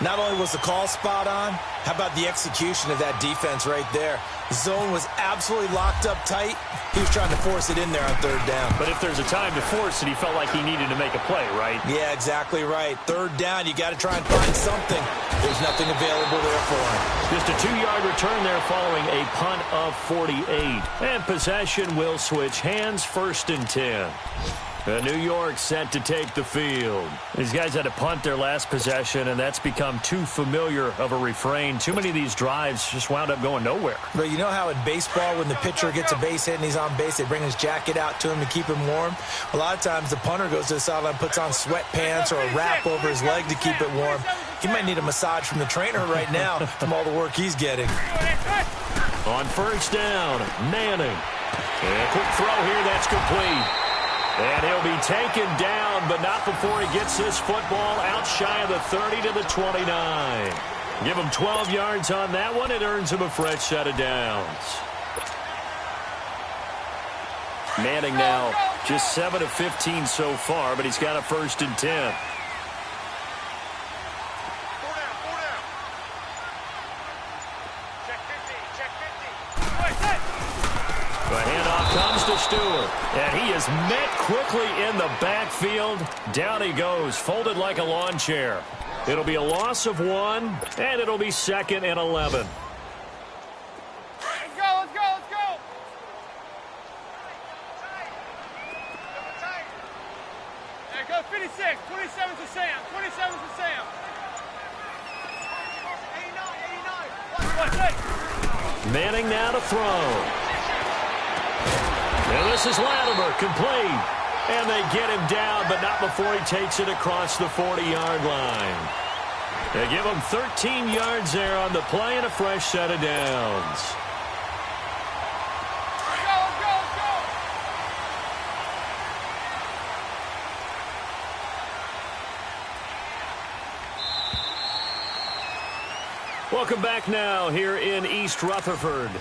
C: Not only was the call spot on, how about the execution of that defense right there? The zone was absolutely locked up tight. He was trying to force it in there on 3rd down.
A: But if there's a time to force it, he felt like he needed to make a play, right?
C: Yeah, exactly right. 3rd down, you got to try and find something. There's nothing available there for him.
A: Just a 2-yard return there following a punt of 48. And possession will switch hands, 1st and 10. New York set to take the field. These guys had to punt their last possession, and that's become too familiar of a refrain. Too many of these drives just wound up going nowhere.
C: But you know how in baseball, when the pitcher gets a base hit and he's on base, they bring his jacket out to him to keep him warm? A lot of times the punter goes to the sideline, puts on sweatpants or a wrap over his leg to keep it warm. He might need a massage from the trainer right now from all the work he's getting.
A: On 1st down, Manning. And a quick throw here, that's complete. And he'll be taken down, but not before he gets this football out shy of the 30 to the 29. Give him 12 yards on that one. It earns him a fresh set of downs. Manning now just 7 of 15 so far, but he's got a 1st and 10. The handoff comes to Stewart, and he is met quickly in the backfield. Down he goes, folded like a lawn chair. It'll be a loss of 1, and it'll be 2nd and 11.
D: Let's go, let's go, let's go. There go 56, 27 to Sam, 27 to Sam. 89.
A: Manning now to throw. And this is Latimer, complete. And they get him down, but not before he takes it across the 40-yard line. They give him 13 yards there on the play and a fresh set of downs.
D: Let's go, let's go, let's go.
A: Welcome back now here in East Rutherford.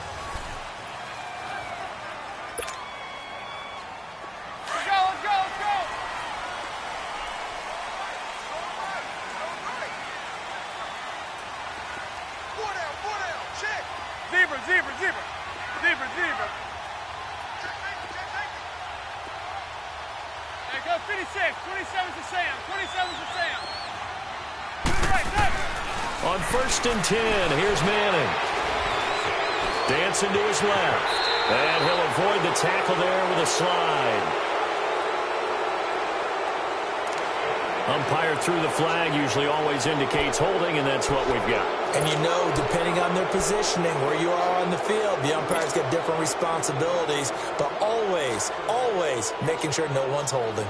D: Zebra. There goes 56, 27 to Sam, 27 to Sam. Right.
A: On 1st and 10, here's Manning. Dancing to his left. And he'll avoid the tackle there with a slide. Umpire threw the flag, usually always indicates holding, and that's what we've got.
C: And you know, depending on their positioning, where you are on the field, the umpires get different responsibilities, but always, always making sure no one's holding.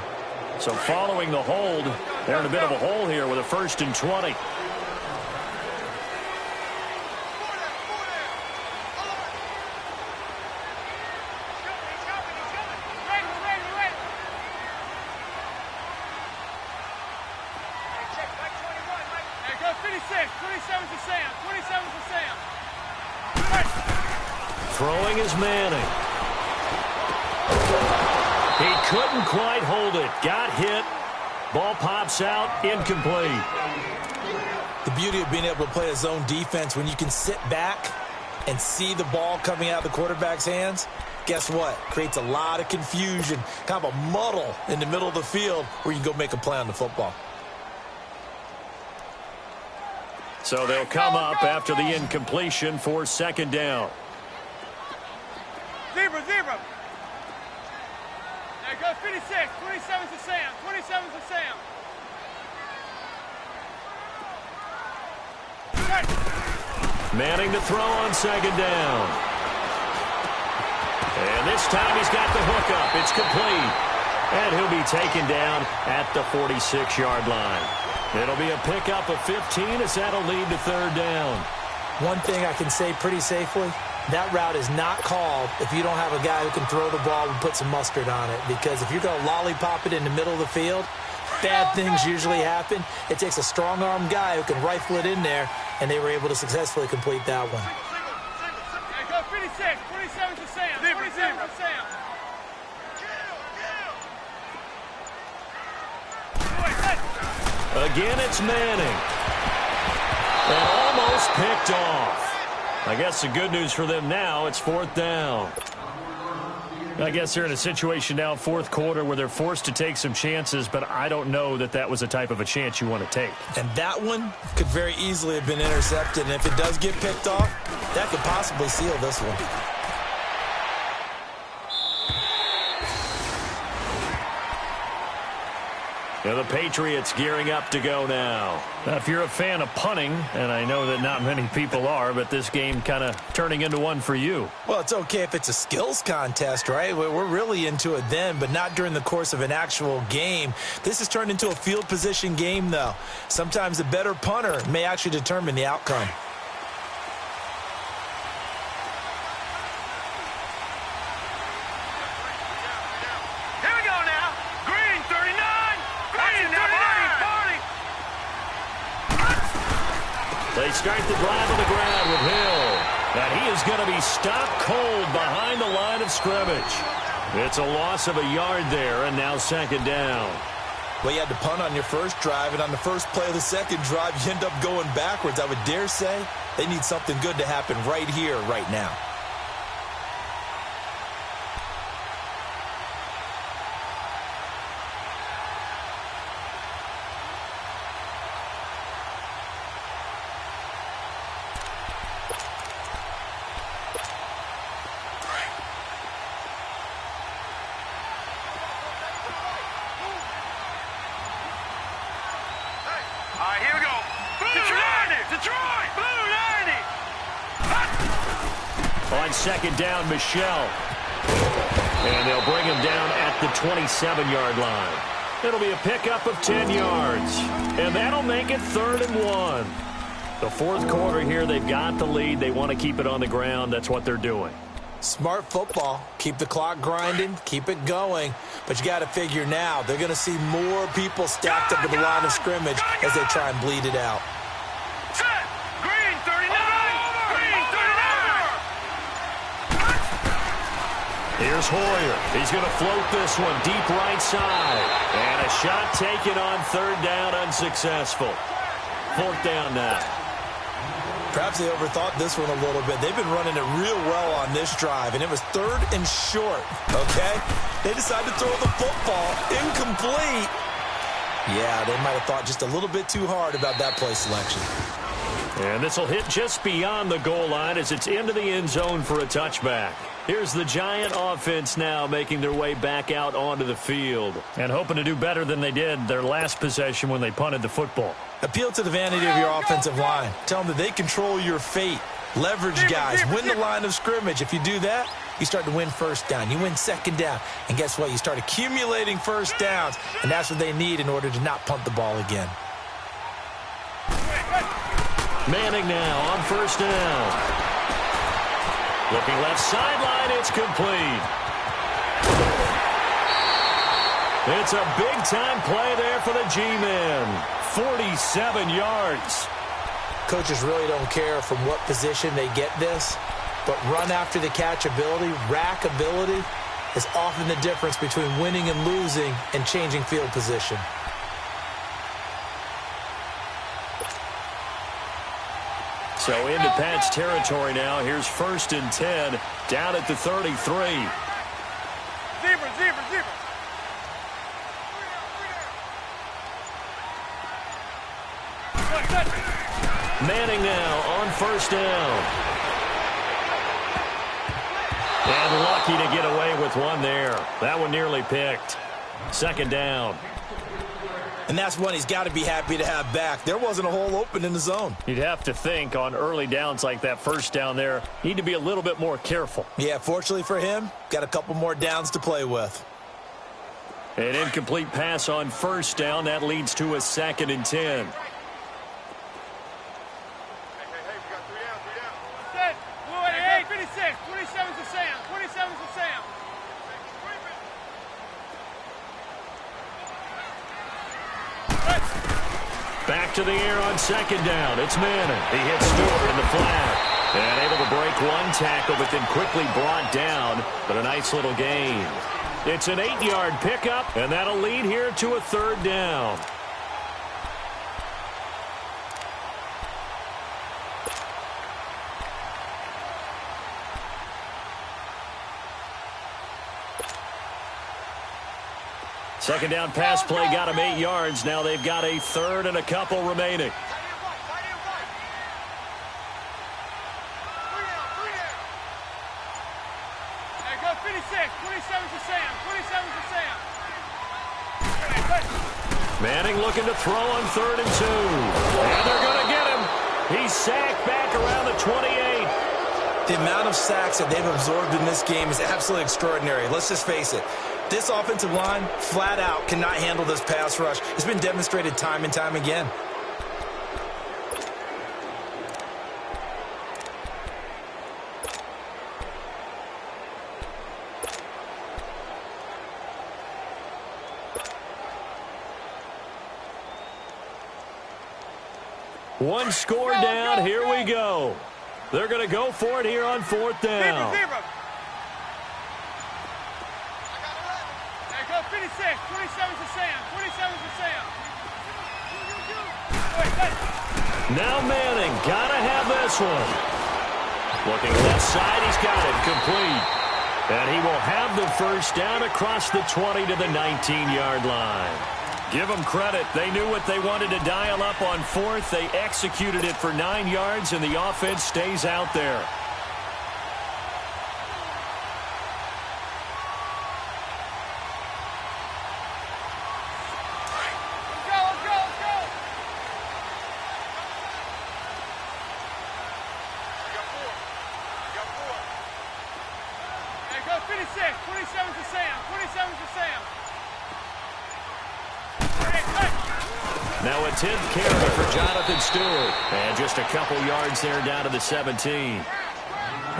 A: So following the hold, they're in a bit of a hole here with a 1st and 20. Throwing is Manning. He couldn't quite hold it. Got hit. Ball pops out. Incomplete.
C: The beauty of being able to play a zone defense when you can sit back and see the ball coming out of the quarterback's hands, guess what? Creates a lot of confusion, kind of a muddle in the middle of the field where you can go make a play on the football.
A: So they'll come up after the incompletion for 2nd down.
D: Zebra. There goes 56. 27's to Sam. 27's to Sam.
A: Manning to throw on 2nd down. And this time he's got the hook up. It's complete. And he'll be taken down at the 46-yard line. It'll be a pickup of 15 as that'll lead to 3rd down.
C: One thing I can say pretty safely, that route is not called if you don't have a guy who can throw the ball and put some mustard on it. Because if you're going to lollipop it in the middle of the field, bad things usually happen. It takes a strong-arm guy who can rifle it in there, and they were able to successfully complete that one.
D: Go 56. 27's to Sam. 27's to Sam.
A: Again, it's Manning. And almost picked off. I guess the good news for them now, it's 4th down. I guess they're in a situation now, 4th quarter, where they're forced to take some chances, but I don't know that that was the type of a chance you want to take.
C: And that one could very easily have been intercepted, and if it does get picked off, that could possibly seal this one.
A: Yeah, the Patriots gearing up to go now. Now, if you're a fan of punting, and I know that not many people are, but this game kind of turning into one for you.
C: Well, it's okay if it's a skills contest, right? We're really into it then, but not during the course of an actual game. This has turned into a field position game, though. Sometimes the better punter may actually determine the outcome.
A: They start the drive on the ground with Hill. And he is going to be stopped cold behind the line of scrimmage. It's a loss of a yard there, and now 2nd down.
C: Well, you had to punt on your first drive, and on the first play of the second drive, you end up going backwards. I would dare say they need something good to happen right here, right now.
A: On 2nd down, Michelle. And they'll bring him down at the 27-yard line. It'll be a pickup of 10 yards. And that'll make it 3rd and 1. The 4th quarter here, they've got the lead. They want to keep it on the ground. That's what they're doing.
C: Smart football. Keep the clock grinding. Keep it going. But you got to figure now, they're going to see more people stacked up at the line of scrimmage as they try and bleed it out.
A: Here's Hoyer. He's going to float this one deep right side. And a shot taken on 3rd down, unsuccessful. 4th down now.
C: Perhaps they overthought this one a little bit. They've been running it real well on this drive, and it was 3rd and short, okay? They decided to throw the football incomplete. Yeah, they might have thought just a little bit too hard about that play selection.
A: And this will hit just beyond the goal line as it's into the end zone for a touchback. Here's the Giant offense now making their way back out onto the field. And hoping to do better than they did their last possession when they punted the football.
C: Appeal to the vanity of your offensive line. Tell them that they control your fate. Leverage guys. Win the line of scrimmage. If you do that, you start to win first down. You win second down. And guess what? You start accumulating first downs. And that's what they need in order to not punt the ball again.
A: Manning now on first down. Looking left sideline, it's complete. It's a big-time play there for the G-men. 47 yards.
C: Coaches really don't care from what position they get this, but run after the catch ability, rack ability, is often the difference between winning and losing and changing field position.
A: So into Pat's territory now. Here's 1st and 10 down at the 33.
D: Zebra.
A: Manning now on first down. And lucky to get away with one there. That one nearly picked. 2nd down.
C: And that's one he's got to be happy to have back. There wasn't a hole open in the zone.
A: You'd have to think on early downs like that, first down there, need to be a little bit more careful.
C: Yeah, fortunately for him, got a couple more downs to play with.
A: An incomplete pass on first down. That leads to a 2nd and 10.
D: Set. 56. 27 to Sam. 27 to Sam.
A: Back to the air on 2nd down. It's Manning. He hits Stewart in the flat. And able to break one tackle, but then quickly brought down. But a nice little gain. It's an 8-yard pickup, and that'll lead here to a 3rd down. Second down pass play got him 8 yards. Now they've got a 3rd and a couple remaining.
D: Hey, go 56. 27 to Sam. 27 to Sam.
A: Manning looking to throw on 3rd and 2. And they're going to get him. He's sacked back around the 28.
C: The amount of sacks that they've absorbed in this game is absolutely extraordinary. Let's just face it. This offensive line, flat out, cannot handle this pass rush. It's been demonstrated time and time again.
A: One score down. Here we go. They're going to go for it here on 4th down.
D: Zebra. Hey, go 56. 27 to Sam. 27 to Sam.
A: Now Manning, gotta have this one. Looking left side, he's got it complete. And he will have the first down across the 20 to the 19-yard line. Give them credit. They knew what they wanted to dial up on 4th. They executed it for 9 yards, and the offense stays out there.
D: Go 56, 27 to Sam, 27 to Sam.
A: Now a 10th carry for Jonathan Stewart. And just a couple yards there down to the 17.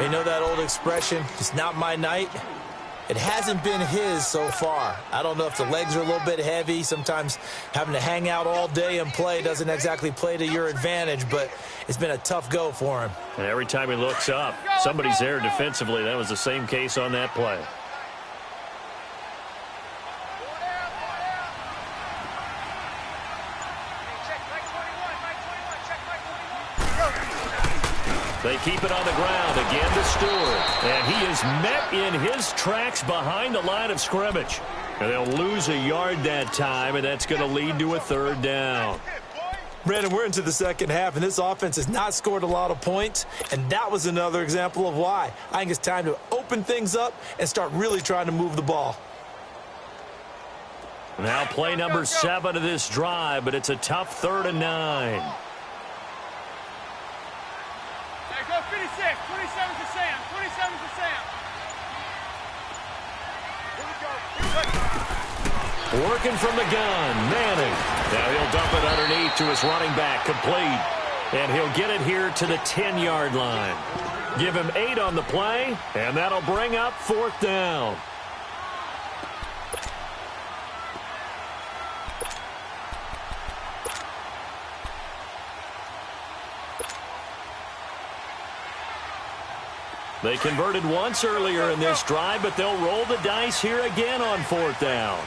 C: You know that old expression, it's not my night? It hasn't been his so far. I don't know if the legs are a little bit heavy. Sometimes having to hang out all day and play doesn't exactly play to your advantage, but it's been a tough go for him.
A: And every time he looks up, somebody's there defensively. That was the same case on that play. They keep it on the ground again to Stewart. And he is met in his tracks behind the line of scrimmage. And they'll lose a yard that time, and that's going to lead to a 3rd down.
C: Brandon, we're into the second half, and this offense has not scored a lot of points, and that was another example of why. I think it's time to open things up and start really trying to move the ball.
A: Now play number 7 of this drive, but it's a tough 3rd and 9.
D: Hey, go 56. 27 to Sam. 27 to Sam.
A: Working from the gun, Manning. Now he'll dump it underneath to his running back, complete. And he'll get it here to the 10-yard line. Give him 8 on the play, and that'll bring up 4th down. They converted once earlier in this drive, but they'll roll the dice here again on 4th down.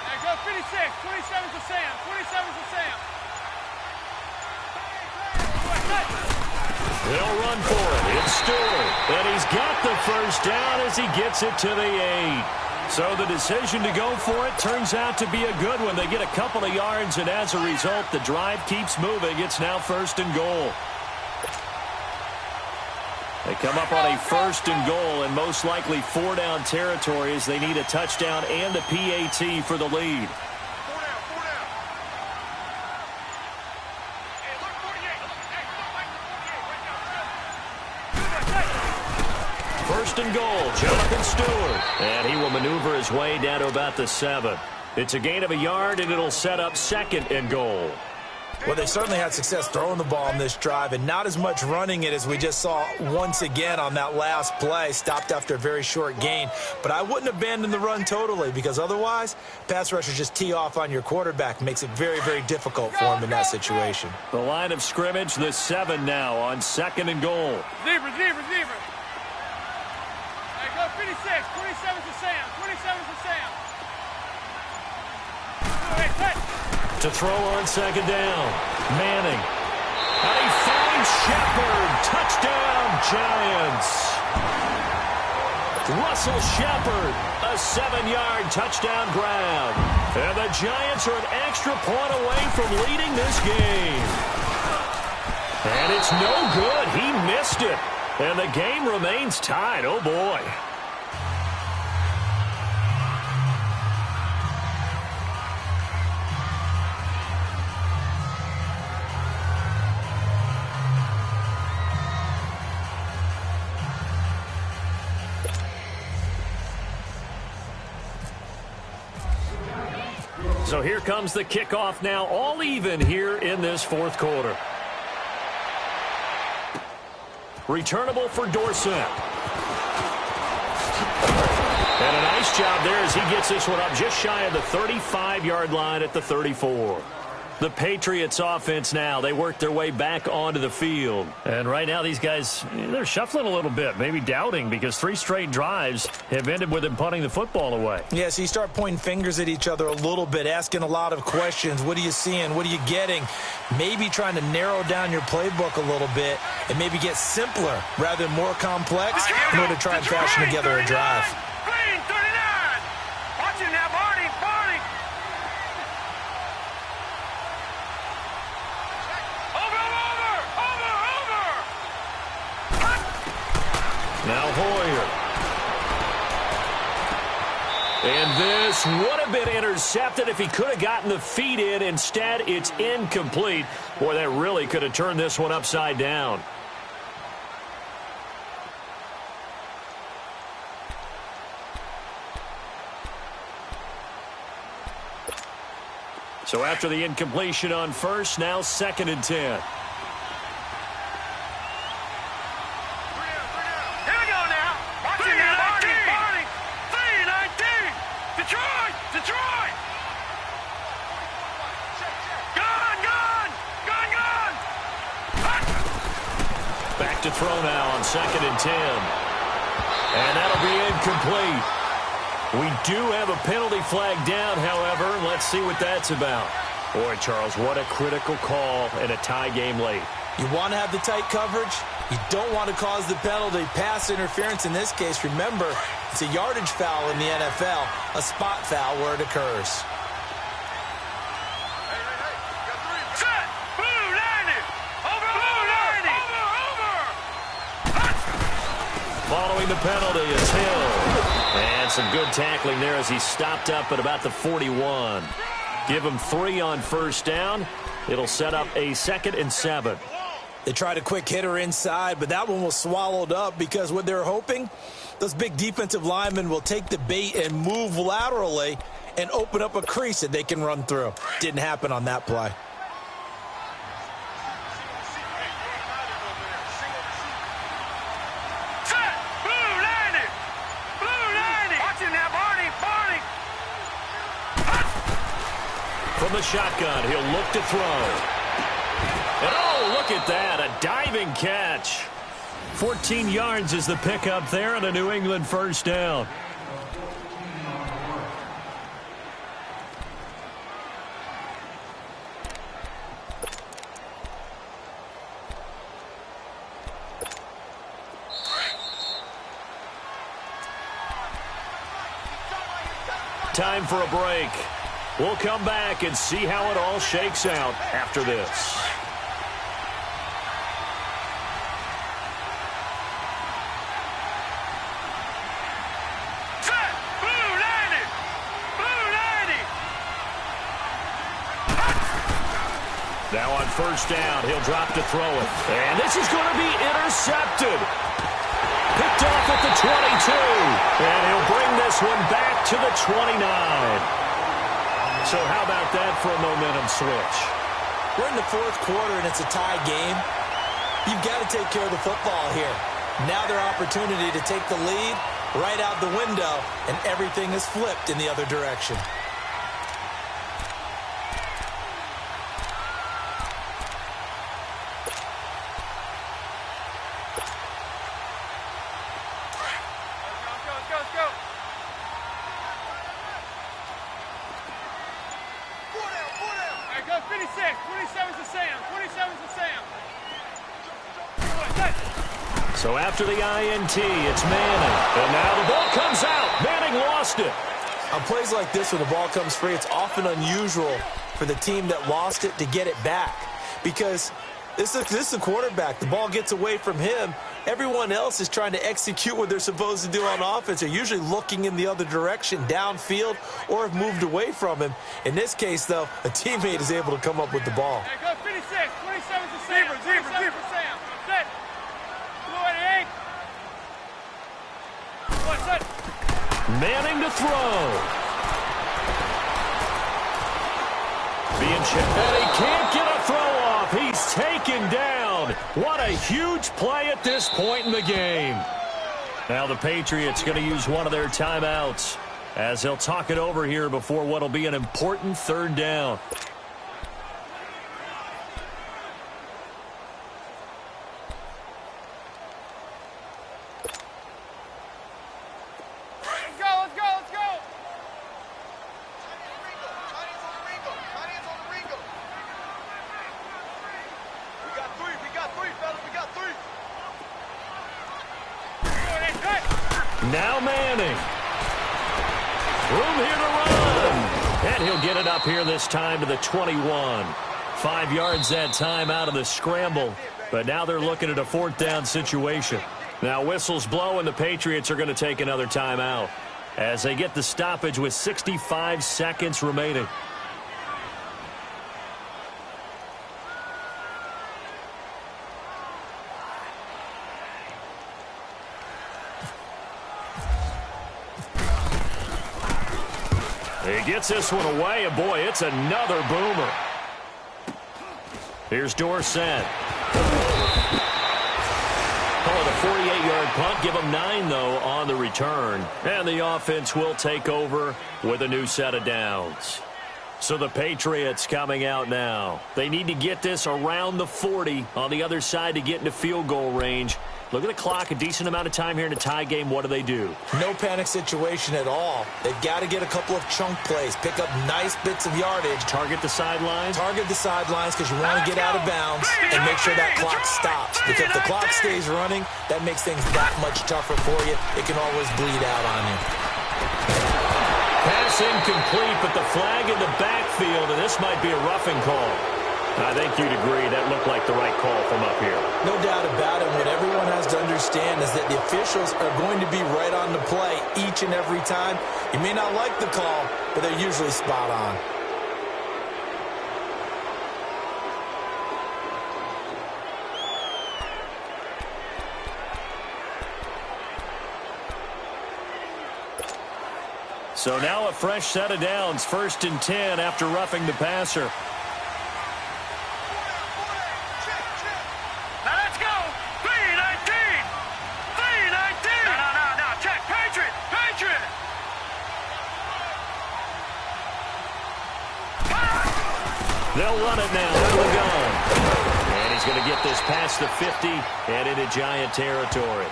D: Hey, go 56. 27 to Sam. 27 to Sam.
A: They'll run for it. It's Stewart. And he's got the first down as he gets it to the 8. So the decision to go for it turns out to be a good one. They get a couple of yards, and as a result, the drive keeps moving. It's now 1st and goal. They come up on a 1st and goal, and most likely 4-down territory as they need a touchdown and a PAT for the lead. First and goal, Jonathan Stewart. And he will maneuver his way down to about the 7. It's a gain of a yard, and it'll set up 2nd and goal.
C: Well, they certainly had success throwing the ball on this drive, and not as much running it as we just saw once again on that last play. Stopped after a very short gain. But I wouldn't abandon the run totally, because otherwise, pass rushers just tee off on your quarterback. Makes it very, very difficult for him in that situation.
A: The line of scrimmage, the 7 now on 2nd and goal.
D: Zebra. Hey, go 56. 27 to Sam. 27 to Sam. Hey, cut.
A: To throw on 2nd down, Manning. And he finds Shepard. Touchdown, Giants. Russell Shepard, a 7-yard touchdown grab. And the Giants are an extra point away from leading this game. And it's no good. He missed it. And the game remains tied. Oh, boy. So here comes the kickoff now, all even here in this 4th quarter. Returnable for Dorsett. And a nice job there as he gets this one up just shy of the 35-yard line at the 34. The Patriots offense now, they work their way back onto the field. And right now these guys, they're shuffling a little bit, maybe doubting, because 3 straight drives have ended with them punting the football away.
C: Yeah, so you start pointing fingers at each other a little bit, asking a lot of questions. What are you seeing? What are you getting? Maybe trying to narrow down your playbook a little bit and maybe get simpler rather than more complex in order to try and fashion together a drive.
D: Green, 39. Watch it now, Barney.
A: Now Hoyer. And this would have been intercepted if he could have gotten the feet in. Instead, it's incomplete. Boy, that really could have turned this one upside down. So after the incompletion on 1st, now 2nd and 10. Back to throw now on 2nd and 10. And that'll be incomplete. We do have a penalty flag down, however. Let's see what that's about. Boy, Charles, what a critical call in a tie game late.
C: You want to have the tight coverage? You don't want to cause the penalty. Pass interference in this case. Remember, it's a yardage foul in the NFL, a spot foul where it occurs.
A: Following the penalty is Hill. And some good tackling there as he stopped up at about the 41. Give him 3 on first down. It'll set up a 2nd and 7.
C: They tried a quick hitter inside, but that one was swallowed up because what they're hoping, those big defensive linemen will take the bait and move laterally and open up a crease that they can run through. Didn't happen on that play.
A: From the shotgun, he'll look to throw. And oh, look at that, a diving catch. 14 yards is the pickup there and a New England first down. Time for a break. We'll come back and see how it all shakes out after this. Now on first down, he'll drop to throw it. And this is going to be intercepted. Picked off at the 22. And he'll bring this one back to the 29. So how about that for a momentum switch?
C: We're in the 4th quarter and it's a tie game. You've got to take care of the football here. Now their opportunity to take the lead right out the window, and everything is flipped in the other direction.
A: So after the INT, it's Manning. And now the ball comes out. Manning lost it.
C: On plays like this, when the ball comes free, it's often unusual for the team that lost it to get it back. Because this is the quarterback. The ball gets away from him. Everyone else is trying to execute what they're supposed to do on offense. They're usually looking in the other direction, downfield, or have moved away from him. In this case, though, a teammate is able to come up with the ball.
D: Hey, go 56, 27 to Sam. 27 to Sam. Set. Blue 88. One, set.
A: Manning to throw. Being checked. And he can't get a throw off. He's taken down. What a huge play at this point in the game. Now the Patriots going to use one of their timeouts as they'll talk it over here before what will be an important 3rd down. Now Manning. Room here to run. And he'll get it up here this time to the 21. 5 yards that time out of the scramble. But now they're looking at a 4th down situation. Now whistles blow and the Patriots are going to take another timeout as they get the stoppage with 65 seconds remaining. He gets this one away, and boy, it's another boomer. Here's Dorsett. Call it a 48-yard punt. Give him 9, though, on the return. And the offense will take over with a new set of downs. So the Patriots coming out now. They need to get this around the 40 on the other side to get into field goal range. Look at the clock, a decent amount of time here in a tie game. What do?
C: No panic situation at all. They've got to get a couple of chunk plays, pick up nice bits of yardage.
A: Target the sidelines?
C: Target the sidelines because you want to get out of bounds and make sure that clock stops. Because if the clock stays running, that makes things that much tougher for you. It can always bleed out on you.
A: Pass incomplete, but the flag in the backfield, and this might be a roughing call. I think you'd agree that looked like the right call from up here.
C: No doubt about it. What everyone has to understand is that the officials are going to be right on the play each and every time. You may not like the call, but they're usually spot on.
A: So now a fresh set of downs, 1st and 10 after roughing the passer. They'll run it now out of the gun. And he's going to get this past the 50 and into Giant territory.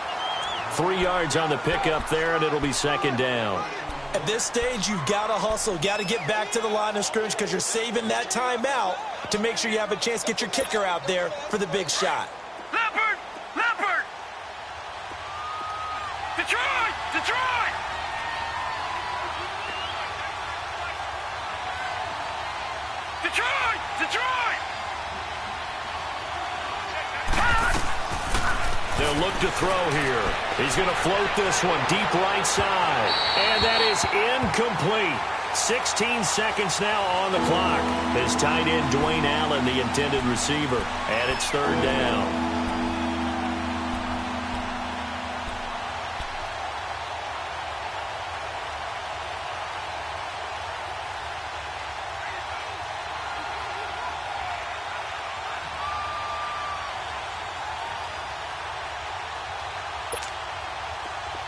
A: 3 yards on the pickup there, and it'll be 2nd down.
C: At this stage, you've got to hustle. Got to get back to the line of scrimmage because you're saving that timeout to make sure you have a chance to get your kicker out there for the big shot.
D: Leopard! Leopard! Detroit! Detroit! Detroit! Detroit!
A: They'll look to throw here. He's going to float this one deep right side. And that is incomplete. 16 seconds now on the clock. As tight end Dwayne Allen, the intended receiver. And it's 3rd down.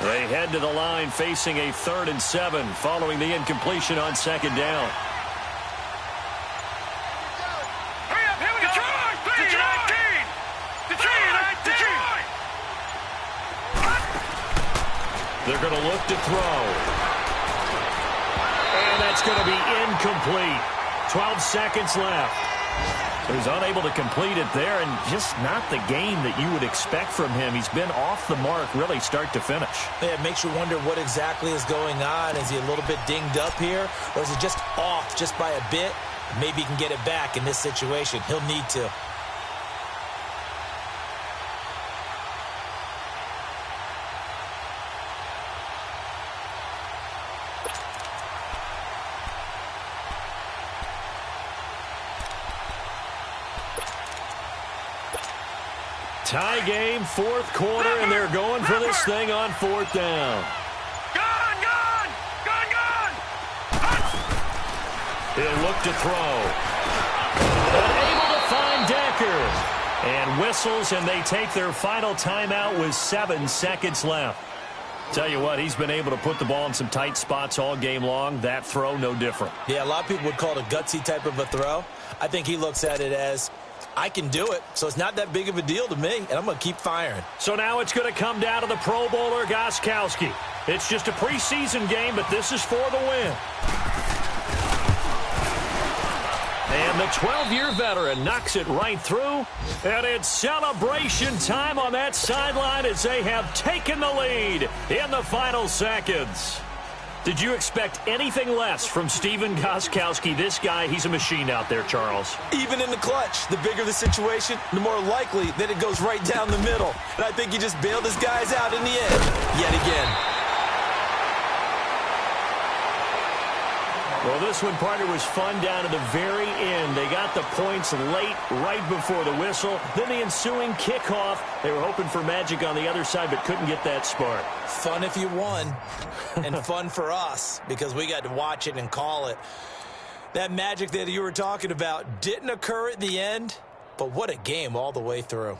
A: They head to the line facing a 3rd and 7 following the incompletion on 2nd down.
D: Hurry up, here we go. Detroit! Detroit! Detroit!
A: They're going to look to throw. And that's going to be incomplete. 12 seconds left. He was unable to complete it there, and just not the game that you would expect from him. He's been off the mark really start to finish.
C: Yeah, it makes you wonder what exactly is going on. Is he a little bit dinged up here, or is it just off just by a bit? Maybe he can get it back in this situation. He'll need to.
A: Tie game, 4th quarter, and they're going for this thing on 4th down.
D: Gun! Gun! Gun! Gun!
A: He'll look to throw. Unable to find Decker. And whistles, and they take their final timeout with 7 seconds left. Tell you what, he's been able to put the ball in some tight spots all game long. That throw, no different.
C: Yeah, a lot of people would call it a gutsy type of a throw. I think he looks at it as, I can do it, so it's not that big of a deal to me, and I'm going to keep firing.
A: So now it's going to come down to the Pro Bowler, Gostkowski. It's just a preseason game, but this is for the win. And the 12-year veteran knocks it right through. And it's celebration time on that sideline as they have taken the lead in the final seconds. Did you expect anything less from Stephen Gostkowski? This guy, he's a machine out there, Charles.
C: Even in the clutch, the bigger the situation, the more likely that it goes right down the middle. And I think he just bailed his guys out in the end, yet again.
A: Well, this one, partner, was fun down to the very end. They got the points late, right before the whistle. Then the ensuing kickoff. They were hoping for magic on the other side, but couldn't get that spark.
C: Fun if you won, and fun for us, because we got to watch it and call it. That magic that you were talking about didn't occur at the end, but what a game all the way through.